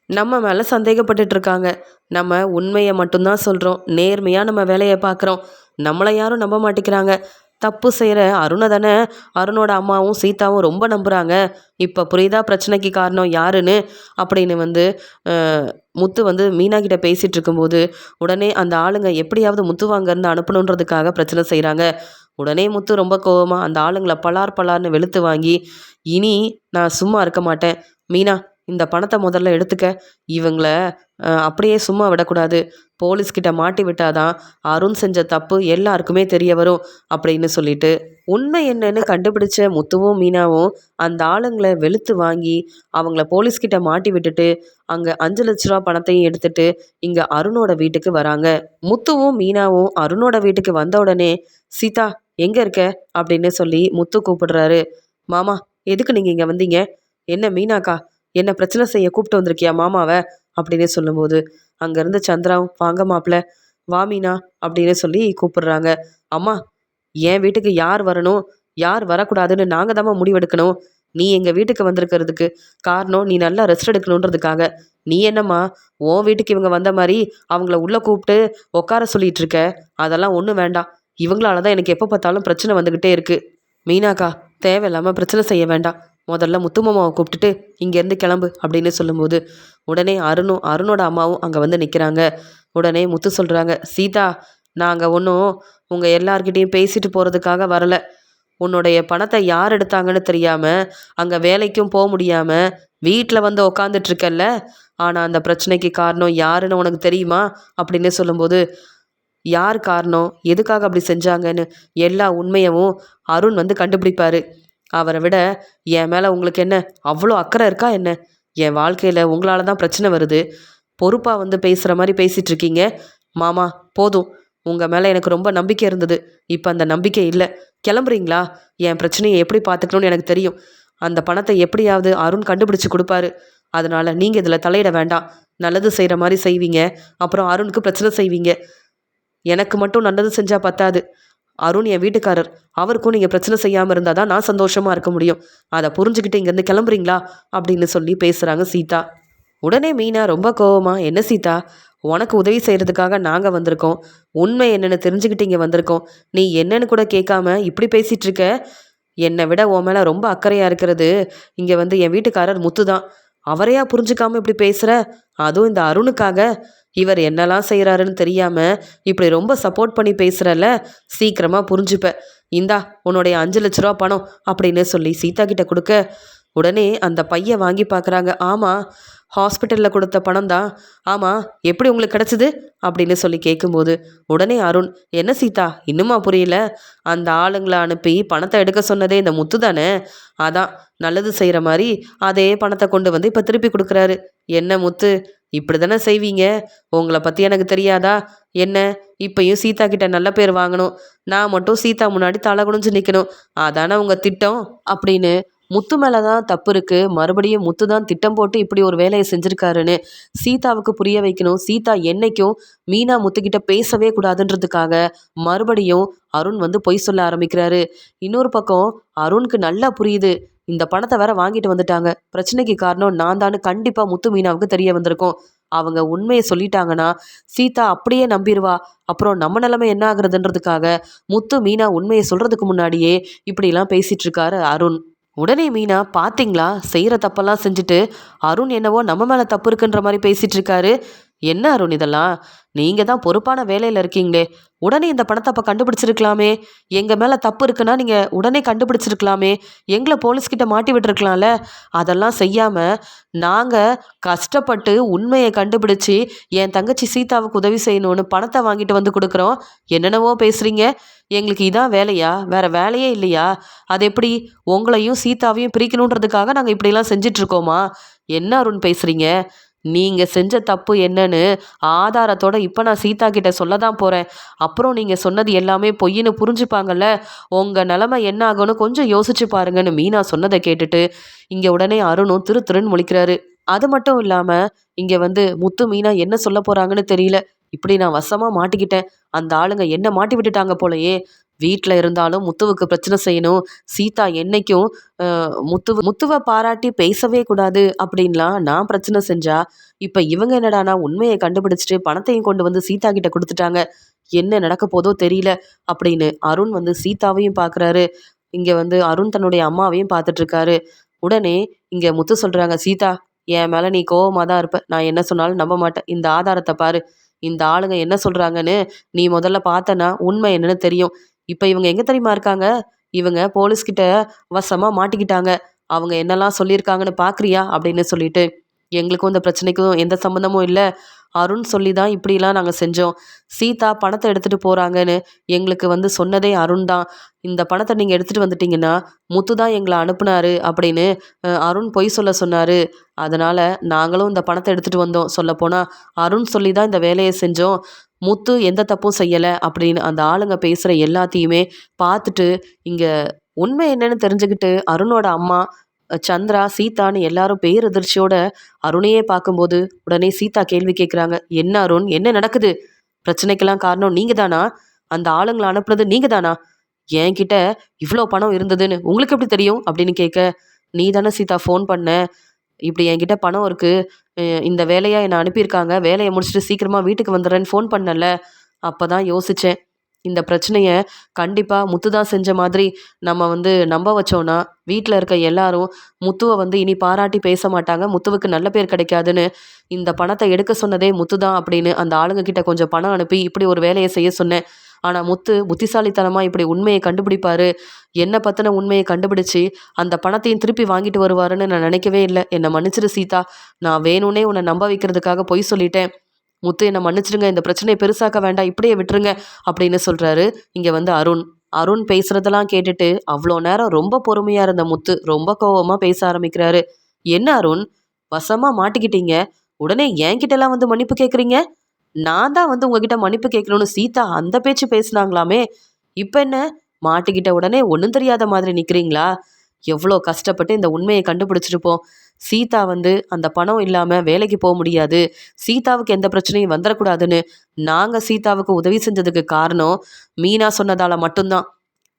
நம்ம மேலே சந்தேகப்பட்டுட்டு இருக்காங்க. நம்ம உண்மையை மட்டும்தான் சொல்கிறோம், நேர்மையாக நம்ம வேலையை பார்க்குறோம், நம்மளை யாரும் நம்ப மாட்டேங்கிறாங்க. தப்பு செய்கிற அருணை தானே அருணோட அம்மாவும் சீதாவும் ரொம்ப நம்புகிறாங்க. இப்போ புரியுதா பிரச்சனைக்கு காரணம் யாருன்னு அப்படின்னு முத்து மீனா கிட்ட பேசிகிட்டு இருக்கும்போது, உடனே அந்த ஆளுங்க எப்படியாவது முத்து அங்கேருந்து அனுப்பணுன்றதுக்காக பிரச்சனை செய்கிறாங்க. உடனே முத்து ரொம்ப கோவமாக அந்த ஆளுங்களை பலார் பலார்னு வெளுத்து வாங்கி, இனி நான் சும்மா இருக்க மாட்டேன் மீனா, இந்த பணத்தை முதல்ல எடுத்துக்க, இவங்கள அப்படியே சும்மா விடக்கூடாது, போலீஸ்கிட்ட மாட்டி விட்டாதான் அருண் செஞ்ச தப்பு எல்லாருக்குமே தெரிய வரும் அப்படின்னு சொல்லிட்டு, உண்மை என்னன்னு கண்டுபிடிச்ச முத்துவும் மீனாவும் அந்த ஆளுங்களை வெளுத்து வாங்கி அவங்கள போலீஸ்கிட்ட மாட்டி விட்டுட்டு அங்கே 5 லட்ச ரூபா பணத்தையும் எடுத்துட்டு இங்கே அருணோட வீட்டுக்கு வராங்க. முத்துவும் மீனாவும் அருணோட வீட்டுக்கு வந்த உடனே, சீதா எங்கே இருக்க அப்படின்னு சொல்லி முத்து கூப்பிடுறாரு. மாமா, எதுக்கு நீங்கள் இங்கே வந்தீங்க? என்ன மீனாக்கா, என்ன பிரச்சனை செய்ய கூப்பிட்டு வந்திருக்கியா மாமாவை அப்படின்னு சொல்லும்போது, அங்கேருந்து சந்திராவும் வாங்க மாப்பிள்ள, வா மீனா அப்படின்னு சொல்லி கூப்பிடுறாங்க. அம்மா, என் வீட்டுக்கு யார் வரணும் யார் வரக்கூடாதுன்னு நாங்கள் தாம்மா முடிவெடுக்கணும். நீ எங்கள் வீட்டுக்கு வந்திருக்கிறதுக்கு காரணம் நீ நல்லா ரெஸ்ட் எடுக்கணுன்றதுக்காக. நீ என்னம்மா உன் வீட்டுக்கு இவங்க வந்த மாதிரி அவங்கள உள்ளே கூப்பிட்டு உட்கார சொல்லிட்டு இருக்க? அதெல்லாம் ஒன்றும் வேண்டாம், இவங்களால தான் எனக்கு எப்போ பார்த்தாலும் பிரச்சனை வந்துக்கிட்டே இருக்குது. மீனாக்கா, தேவையில்லாமல் பிரச்சனை செய்ய வேண்டாம், முதல்ல முத்துமாமாவை கூப்பிட்டுட்டு இங்கேருந்து கிளம்பு அப்படின்னு சொல்லும்போது, உடனே அருணோட அம்மாவும் அங்கே நிற்கிறாங்க. உடனே முத்து சொல்கிறாங்க, சீதா, நாங்கள் ஒன்றும் உங்கள் எல்லார்கிட்டையும் பேசிட்டு போகிறதுக்காக வரலை. உன்னுடைய பணத்தை யார் எடுத்தாங்கன்னு தெரியாமல் அங்கே வேலைக்கும் போக முடியாமல் வீட்டில் உக்காந்துட்ருக்கல்ல, ஆனால் அந்த பிரச்சனைக்கு காரணம் யாருன்னு உனக்கு தெரியுமா அப்படின்னு சொல்லும்போது, யார் காரணம், எதுக்காக அப்படி செஞ்சாங்கன்னு எல்லா உண்மையவும் அருண் கண்டுபிடிப்பார். அவரை விட என் மேலே உங்களுக்கு என்ன அவ்வளோ அக்கறை இருக்கா என்ன? என் வாழ்க்கையில் உங்களால் தான் பிரச்சனை வருது, பொறுப்பாக பேசுகிற மாதிரி பேசிகிட்ருக்கீங்க. மாமா போதும், உங்கள் மேலே எனக்கு ரொம்ப நம்பிக்கை இருந்தது, இப்போ அந்த நம்பிக்கை இல்லை. கிளம்புறீங்களா? என் பிரச்சனையை எப்படி பார்த்துக்கணும்னு எனக்கு தெரியும். அந்த பணத்தை எப்படியாவது அருண் கண்டுபிடிச்சி கொடுப்பாரு. அதனால நீங்கள் இதில் தலையிட வேண்டாம். நல்லது செய்கிற மாதிரி செய்வீங்க, அப்புறம் அருணுக்கு பிரச்சனை செய்வீங்க. எனக்கு மட்டும் நல்லது செஞ்சால் பத்தாது. அருண் என் வீட்டுக்காரர், அவருக்கும் நீங்கள் பிரச்சனை செய்யாமல் இருந்தால் தான் நான் சந்தோஷமாக இருக்க முடியும். அதை புரிஞ்சுக்கிட்டு இங்கேருந்து கிளம்புறீங்களா அப்படின்னு சொல்லி பேசுகிறாங்க சீதா. உடனே மீனா ரொம்ப கோவமா, என்ன சீதா, உனக்கு உதவி செய்கிறதுக்காக நாங்கள் வந்திருக்கோம். உண்மை என்னென்னு தெரிஞ்சுக்கிட்டு இங்கே வந்திருக்கோம். நீ என்னன்னு கூட கேட்காம இப்படி பேசிகிட்டு இருக்க. என்னை விட உன் மேலே ரொம்ப அக்கறையாக இருக்கிறது இங்கே வந்து என் வீட்டுக்காரர் முத்து தான். அவரையா புரிஞ்சுக்காம இப்படி பேசுகிற? அதுவும் இந்த அருணுக்காக. இவர் என்னெல்லாம் செய்கிறாருன்னு தெரியாமல் இப்படி ரொம்ப சப்போர்ட் பண்ணி பேசுகிறல்ல, சீக்கிரமாக புரிஞ்சுப்ப. இந்தா உன்னுடைய 5 லட்ச ரூபா பணம் அப்படின்னு சொல்லி சீதா கிட்ட கொடுக்க, உடனே அந்த பையன் வாங்கி பார்க்குறாங்க. ஆமாம், ஹாஸ்பிட்டலில் கொடுத்த பணம் தான். ஆமாம், எப்படி உங்களுக்கு கிடச்சிது அப்படின்னு சொல்லி கேட்கும்போது உடனே அருண், என்ன சீதா இன்னுமா புரியல? அந்த ஆளுங்களை அனுப்பி பணத்தை எடுக்க சொன்னதே இந்த முத்து தானே? அதான் நல்லது செய்கிற மாதிரி அதே பணத்தை கொண்டு வந்து இப்போ திருப்பி கொடுக்குறாரு. என்ன முத்து, இப்படி தானே செய்வீங்க? உங்களை பற்றி எனக்கு தெரியாதா என்ன? இப்பயும் சீதா கிட்ட நல்ல பேர் வாங்கணும், நான் மட்டும் சீதா முன்னாடி தலை குனிஞ்சு நிற்கணும், அதானே உங்கள் திட்டம் அப்படின்னு முத்து மேலே தான் தப்பு இருக்குது, மறுபடியும் முத்து தான் திட்டம் போட்டு இப்படி ஒரு வேலையை செஞ்சுருக்காருன்னு சீதாவுக்கு புரிய வைக்கணும். சீதா என்னைக்கும் மீனா முத்துக்கிட்ட பேசவே கூடாதுன்றதுக்காக மறுபடியும் அருண் வந்து பொய் சொல்ல ஆரம்பிக்கிறாரு. இன்னொரு பக்கம் அருணுக்கு நல்லா புரியுது, இந்த பணத்தை வேற வாங்கிட்டு வந்துட்டாங்க, பிரச்சனைக்கு காரணம் நான் தான்னு கண்டிப்பாக முத்து மீனாவுக்கு தெரிய வந்திருக்கும். அவங்க உண்மையை சொல்லிட்டாங்கன்னா சீதா அப்படியே நம்பிடுவா, அப்புறம் நம்ம நிலைமை என்ன ஆகுறதுன்றதுக்காக முத்து மீனா உண்மையை சொல்கிறதுக்கு முன்னாடியே இப்படிலாம் பேசிகிட்டு இருக்காரு அருண். உடனே மீனா, பாத்தீங்களா செய்கிற தப்பெல்லாம் செஞ்சுட்டு அருண் என்னவோ நம்ம மேலே தப்பு இருக்குன்ற மாதிரி பேசிகிட்டு இருக்காரு. என்ன அருண் இதெல்லாம்? நீங்கள் தான் பொறுப்பான வேலையில் இருக்கீங்களே, உடனே இந்த பணத்தை அப்போ கண்டுபிடிச்சிருக்கலாமே. எங்கள் மேலே தப்பு இருக்குன்னா நீங்கள் உடனே கண்டுபிடிச்சிருக்கலாமே, எங்களை போலீஸ்கிட்ட மாட்டி விட்டுருக்கலாம்ல. அதெல்லாம் செய்யாமல் நாங்கள் கஷ்டப்பட்டு உண்மையை கண்டுபிடிச்சி என் தங்கச்சி சீதாவுக்கு உதவி செய்யணும்னு பணத்தை வாங்கிட்டு வந்து கொடுக்குறோம். என்னென்னவோ பேசுகிறீங்க. எங்களுக்கு இதான் வேலையா? வேறு வேலையே இல்லையா? அது எப்படி உங்களையும் சீதாவையும் பிரிக்கணுன்றதுக்காக நாங்கள் இப்படிலாம் செஞ்சிட்ருக்கோமா? என்ன அருண் பேசுகிறீங்க? நீங்கள் செஞ்ச தப்பு என்னன்னு ஆதாரத்தோட இப்போ நான் சீதா கிட்ட சொல்ல தான் போகிறேன். அப்புறம் நீங்கள் சொன்னது எல்லாமே பொய்ன்னு புரிஞ்சுப்பாங்கல்ல. உங்கள் நிலமை என்ன ஆகும்னு கொஞ்சம் யோசிச்சு பாருங்கன்னு மீனா சொன்னதை கேட்டுட்டு இங்கே உடனே அருணும் திரு திருன்னு முழிக்கிறாரு. அது மட்டும் இல்லாமல் இங்கே வந்து முத்து மீனா என்ன சொல்ல போகிறாங்கன்னு தெரியல. இப்படி நான் வசமாக மாட்டிக்கிட்டேன், அந்த ஆளுங்க என்ன மாட்டி விட்டுட்டாங்க போலயே. வீட்டில் இருந்தாலும் முத்துவுக்கு பிரச்சனை செய்யணும், சீதா என்னைக்கும் முத்துவை பாராட்டி பேசவே கூடாது அப்படின்லாம் நான் பிரச்சனை செஞ்சா, இப்போ இவங்க என்னடானா உண்மையை கண்டுபிடிச்சிட்டு பணத்தையும் கொண்டு வந்து சீதா கிட்ட கொடுத்துட்டாங்க. என்ன நடக்க போதோ தெரியல அப்படின்னு அருண் வந்து சீதாவையும் பார்க்குறாரு. இங்கே வந்து அருண் தன்னுடைய அம்மாவையும் பார்த்துட்ருக்காரு. உடனே இங்கே முத்து சொல்கிறாங்க, சீதா என் மேலே நீ கோவமாக தான் இருப்ப, நான் என்ன சொன்னாலும் நம்ப மாட்டேன். இந்த ஆதாரத்தை பாரு, இந்த ஆளுங்க என்ன சொல்கிறாங்கன்னு நீ முதல்ல பார்த்தனா உண்மை என்னன்னு தெரியும். இப்போ இவங்க எங்கே தெரியுமா இருக்காங்க? இவங்க போலீஸ்கிட்ட வசமாக மாட்டிக்கிட்டாங்க. அவங்க என்னெல்லாம் சொல்லியிருக்காங்கன்னு பார்க்குறியா அப்படின்னு சொல்லிட்டு, எங்களுக்கும் இந்த பிரச்சனைக்கும் எந்த சம்மந்தமும் இல்லை, அருண் சொல்லி தான் இப்படிலாம் நாங்கள் செஞ்சோம். சீதா பணத்தை எடுத்துகிட்டு போகிறாங்கன்னு எங்களுக்கு வந்து சொன்னதே அருண் தான். இந்த பணத்தை நீங்கள் எடுத்துகிட்டு வந்துட்டீங்கன்னா முத்து தான் எங்களை அனுப்புனாரு அப்படின்னு அருண் பொய் சொல்ல சொன்னார். அதனால் நாங்களும் இந்த பணத்தை எடுத்துகிட்டு வந்தோம். சொல்லப்போனால் அருண் சொல்லி தான் இந்த வேலையை செஞ்சோம். முத்து எந்த தப்பும் செய்யலை அப்படின்னு அந்த ஆளுங்க பேசுகிற எல்லாத்தையுமே பார்த்துட்டு இங்கே உண்மை என்னன்னு தெரிஞ்சுக்கிட்டு அருணோட அம்மா சந்திரா சீதான்னு எல்லாரும் பேரதிர்ச்சியோட அருணையே பார்க்கும்போது உடனே சீதா கேள்வி கேட்குறாங்க, என்ன அருண், என்ன நடக்குது? பிரச்சனைக்கெல்லாம் காரணம் நீங்கள் தானா? அந்த ஆளுங்களை அனுப்புனது நீங்கள் தானா? என்கிட்ட இவ்வளோ பணம் இருந்ததுன்னு உங்களுக்கு எப்படி தெரியும் அப்படின்னு கேட்க, நீ தானே சீதா ஃபோன் பண்ண, இப்படி என்கிட்ட பணம் இருக்குது, இந்த வேலையாக என்னை அனுப்பியிருக்காங்க, வேலையை முடிச்சுட்டு சீக்கிரமாக வீட்டுக்கு வந்துடுறேன்னு ஃபோன் பண்ணல. அப்போ தான் யோசித்தேன், இந்த பிரச்சனையை கண்டிப்பாக முத்து தான் செஞ்ச மாதிரி நம்ம வந்து நம்ப வச்சோன்னா வீட்டில் இருக்க எல்லாரும் முத்துவை வந்து இனி பாராட்டி பேச மாட்டாங்க, முத்துவுக்கு நல்ல பேர் கிடைக்காதுன்னு இந்த பணத்தை எடுக்க சொன்னதே முத்து தான் அப்படின்னு அந்த ஆளுங்க கிட்ட கொஞ்சம் பணம் அனுப்பி இப்படி ஒரு வேலையை செய்ய சொன்னேன். ஆனால் முத்து புத்திசாலித்தனமாக இப்படி உண்மையை கண்டுபிடிப்பார், என்னை பற்றின உண்மையை கண்டுபிடிச்சி அந்த பணத்தையும் திருப்பி வாங்கிட்டு வருவாருன்னு நான் நினைக்கவே இல்லை. என்னை மன்னிச்சிரு சீதா, நான் வேணும்னே உன்னை நம்ப வைக்கிறதுக்காக பொய் சொல்லிட்டேன். முத்து என்னை மன்னிச்சிடுங்க, இந்த பிரச்சனையை பெருசாக்க வேண்டாம், இப்படியே விட்டுருங்க அப்படின்னு சொல்கிறாரு. இங்கே வந்து அருண் பேசுகிறதெல்லாம் கேட்டுட்டு அவ்வளோ நேரம் ரொம்ப பொறுமையாக இருந்த முத்து ரொம்ப கோவமாக பேச ஆரம்பிக்கிறாரு. என்ன அருண், வசமாக மாட்டிக்கிட்டீங்க, உடனே என்கிட்டலாம் வந்து மன்னிப்பு கேட்குறீங்க? நான் தான் வந்து உங்ககிட்ட மன்னிப்பு கேட்கணும்னு சீதா அந்த பேச்சு பேசுனாங்களாமே, இப்போ என்ன மாட்டிக்கிட்ட உடனே ஒன்றும் தெரியாத மாதிரி நிற்கிறீங்களா? எவ்வளோ கஷ்டப்பட்டு இந்த உண்மையை கண்டுபிடிச்சிருப்போம். சீதா வந்து அந்த பணம் இல்லாமல் வேலைக்கு போக முடியாது, சீதாவுக்கு எந்த பிரச்சனையும் வந்துடக்கூடாதுன்னு நாங்கள் சீதாவுக்கு உதவி செஞ்சதுக்கு காரணம் மீனா சொன்னதால் மட்டும்தான்.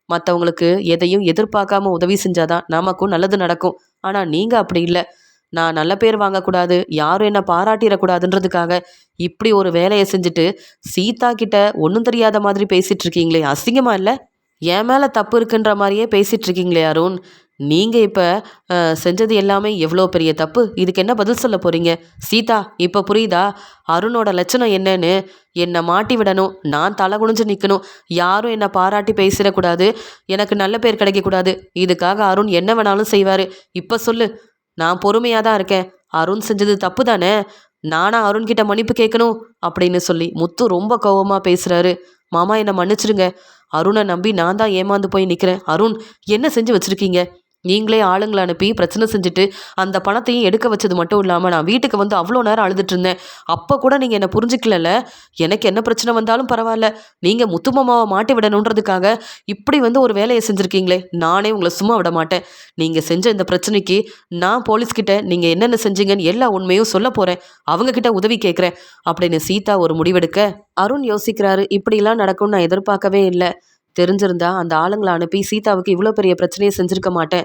மற்றவங்களுக்கு எதையும் எதிர்பார்க்காம உதவி செஞ்சாதான் நமக்கும் நல்லது நடக்கும். ஆனால் நீங்கள் அப்படி இல்லை. நான் நல்ல பேர் வாங்கக்கூடாது, யாரும் என்னை பாராட்டிடக்கூடாதுன்றதுக்காக இப்படி ஒரு வேலையை செஞ்சுட்டு சீதா கிட்ட ஒன்றும் தெரியாத மாதிரி பேசிகிட்டு இருக்கீங்களே, அசிங்கமா இல்லை? என் மேலே தப்பு இருக்குன்ற மாதிரியே பேசிகிட்டு இருக்கீங்களே அருண். நீங்கள் இப்போ செஞ்சது எல்லாமே எவ்வளோ பெரிய தப்பு. இதுக்கு என்ன பதில் சொல்ல போகிறீங்க? சீதா, இப்போ புரியுதா அருணோட லட்சணம் என்னன்னு? என்னை மாட்டி விடணும், நான் தலை குனிஞ்சு நிற்கணும், யாரும் என்னை பாராட்டி பேசிடக்கூடாது, எனக்கு நல்ல பேர் கிடைக்கக்கூடாது. இதுக்காக அருண் என்ன வேணாலும் செய்வார். இப்போ சொல்லு. நான் பொறுமையாக தான் இருக்கேன். அருண் செஞ்சது தப்பு தானே, நானா அருண்கிட்ட மன்னிப்பு கேட்கணும் அப்படின்னு சொல்லி முத்து ரொம்ப கோவமாக பேசுகிறாரு. மாமா, என்னை மன்னிச்சிடுங்க. அருணை நம்பி நான் தான் ஏமாந்து போய் நிற்கிறேன். அருண், என்ன செஞ்சு வச்சுருக்கீங்க? நீங்களே ஆளுங்களை அனுப்பி பிரச்சனை செஞ்சுட்டு அந்த பணத்தையும் எடுக்க வச்சது மட்டும் இல்லாமல் நான் வீட்டுக்கு வந்து அவ்வளோ நேரம் அழுதுட்டு இருந்தேன். அப்போ கூட நீங்கள் என்னை புரிஞ்சிக்கல. எனக்கு என்ன பிரச்சனை வந்தாலும் பரவாயில்ல, நீங்கள் முத்துமாமாவை மாட்டி விடணுன்றதுக்காக இப்படி வந்து ஒரு வேலையை செஞ்சுருக்கீங்களே, நானே உங்களை சும்மா விட மாட்டேன். நீங்கள் செஞ்ச இந்த பிரச்சனைக்கு நான் போலீஸ்கிட்ட நீங்கள் என்னென்ன செஞ்சீங்கன்னு எல்லா உண்மையும் சொல்ல போகிறேன், அவங்கக்கிட்ட உதவி கேட்குறேன் அப்படின்னு சீதா ஒரு முடிவெடுக்க அருண் யோசிக்கிறாரு. இப்படிலாம் நடக்கும்னு நான் எதிர்பார்க்கவே இல்லை. தெரிஞ்சிருந்தா அந்த ஆளுங்களை அனுப்பி சீதாவுக்கு இவ்வளோ பெரிய பிரச்சனையை செஞ்சுருக்க மாட்டேன்.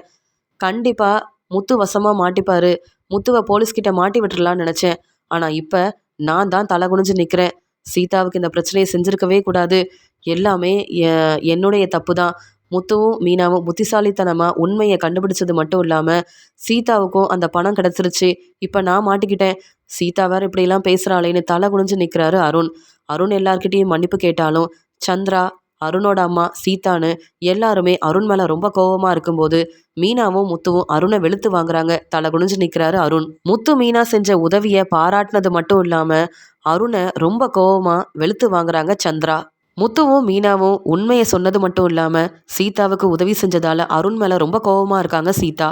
கண்டிப்பாக முத்து வசமாக மாட்டிப்பார், முத்துவை போலீஸ்கிட்ட மாட்டி விட்டுறலான்னு நினச்சேன். ஆனால் இப்போ நான் தான் தலை குனிஞ்சு நிற்கிறேன். சீதாவுக்கு இந்த பிரச்சனையை செஞ்சுருக்கவே கூடாது, எல்லாமே என்னுடைய தப்பு தான். முத்துவும் மீனாவும் புத்திசாலித்தனமாக உண்மையை கண்டுபிடிச்சது மட்டும் இல்லாமல் சீதாவுக்கும் அந்த பணம் கிடச்சிருச்சு. இப்போ நான் மாட்டிக்கிட்டேன். சீதா வேறு இப்படிலாம் பேசுகிறாளேன்னு தலை குனிஞ்சு நிற்கிறாரு அருண். அருண் எல்லார்கிட்டேயும் மன்னிப்பு கேட்டாலும் சந்திரா, அருணோட அம்மா, சீதான்னு எல்லாருமே அருண் மேலே ரொம்ப கோவமாக இருக்கும்போது மீனாவும் முத்துவும் அருணை வெளுத்து வாங்குறாங்க. தலை குனிஞ்சு நிற்கிறாரு அருண். முத்து மீனா செஞ்ச உதவியை பாராட்டினது மட்டும் இல்லாமல் அருணை ரொம்ப கோவமாக வெளுத்து வாங்குறாங்க சந்திரா. முத்துவும் மீனாவும் உண்மையை சொன்னது மட்டும் இல்லாமல் சீதாவுக்கு உதவி செஞ்சதால அருண் மேலே ரொம்ப கோவமாக இருக்காங்க சீதா.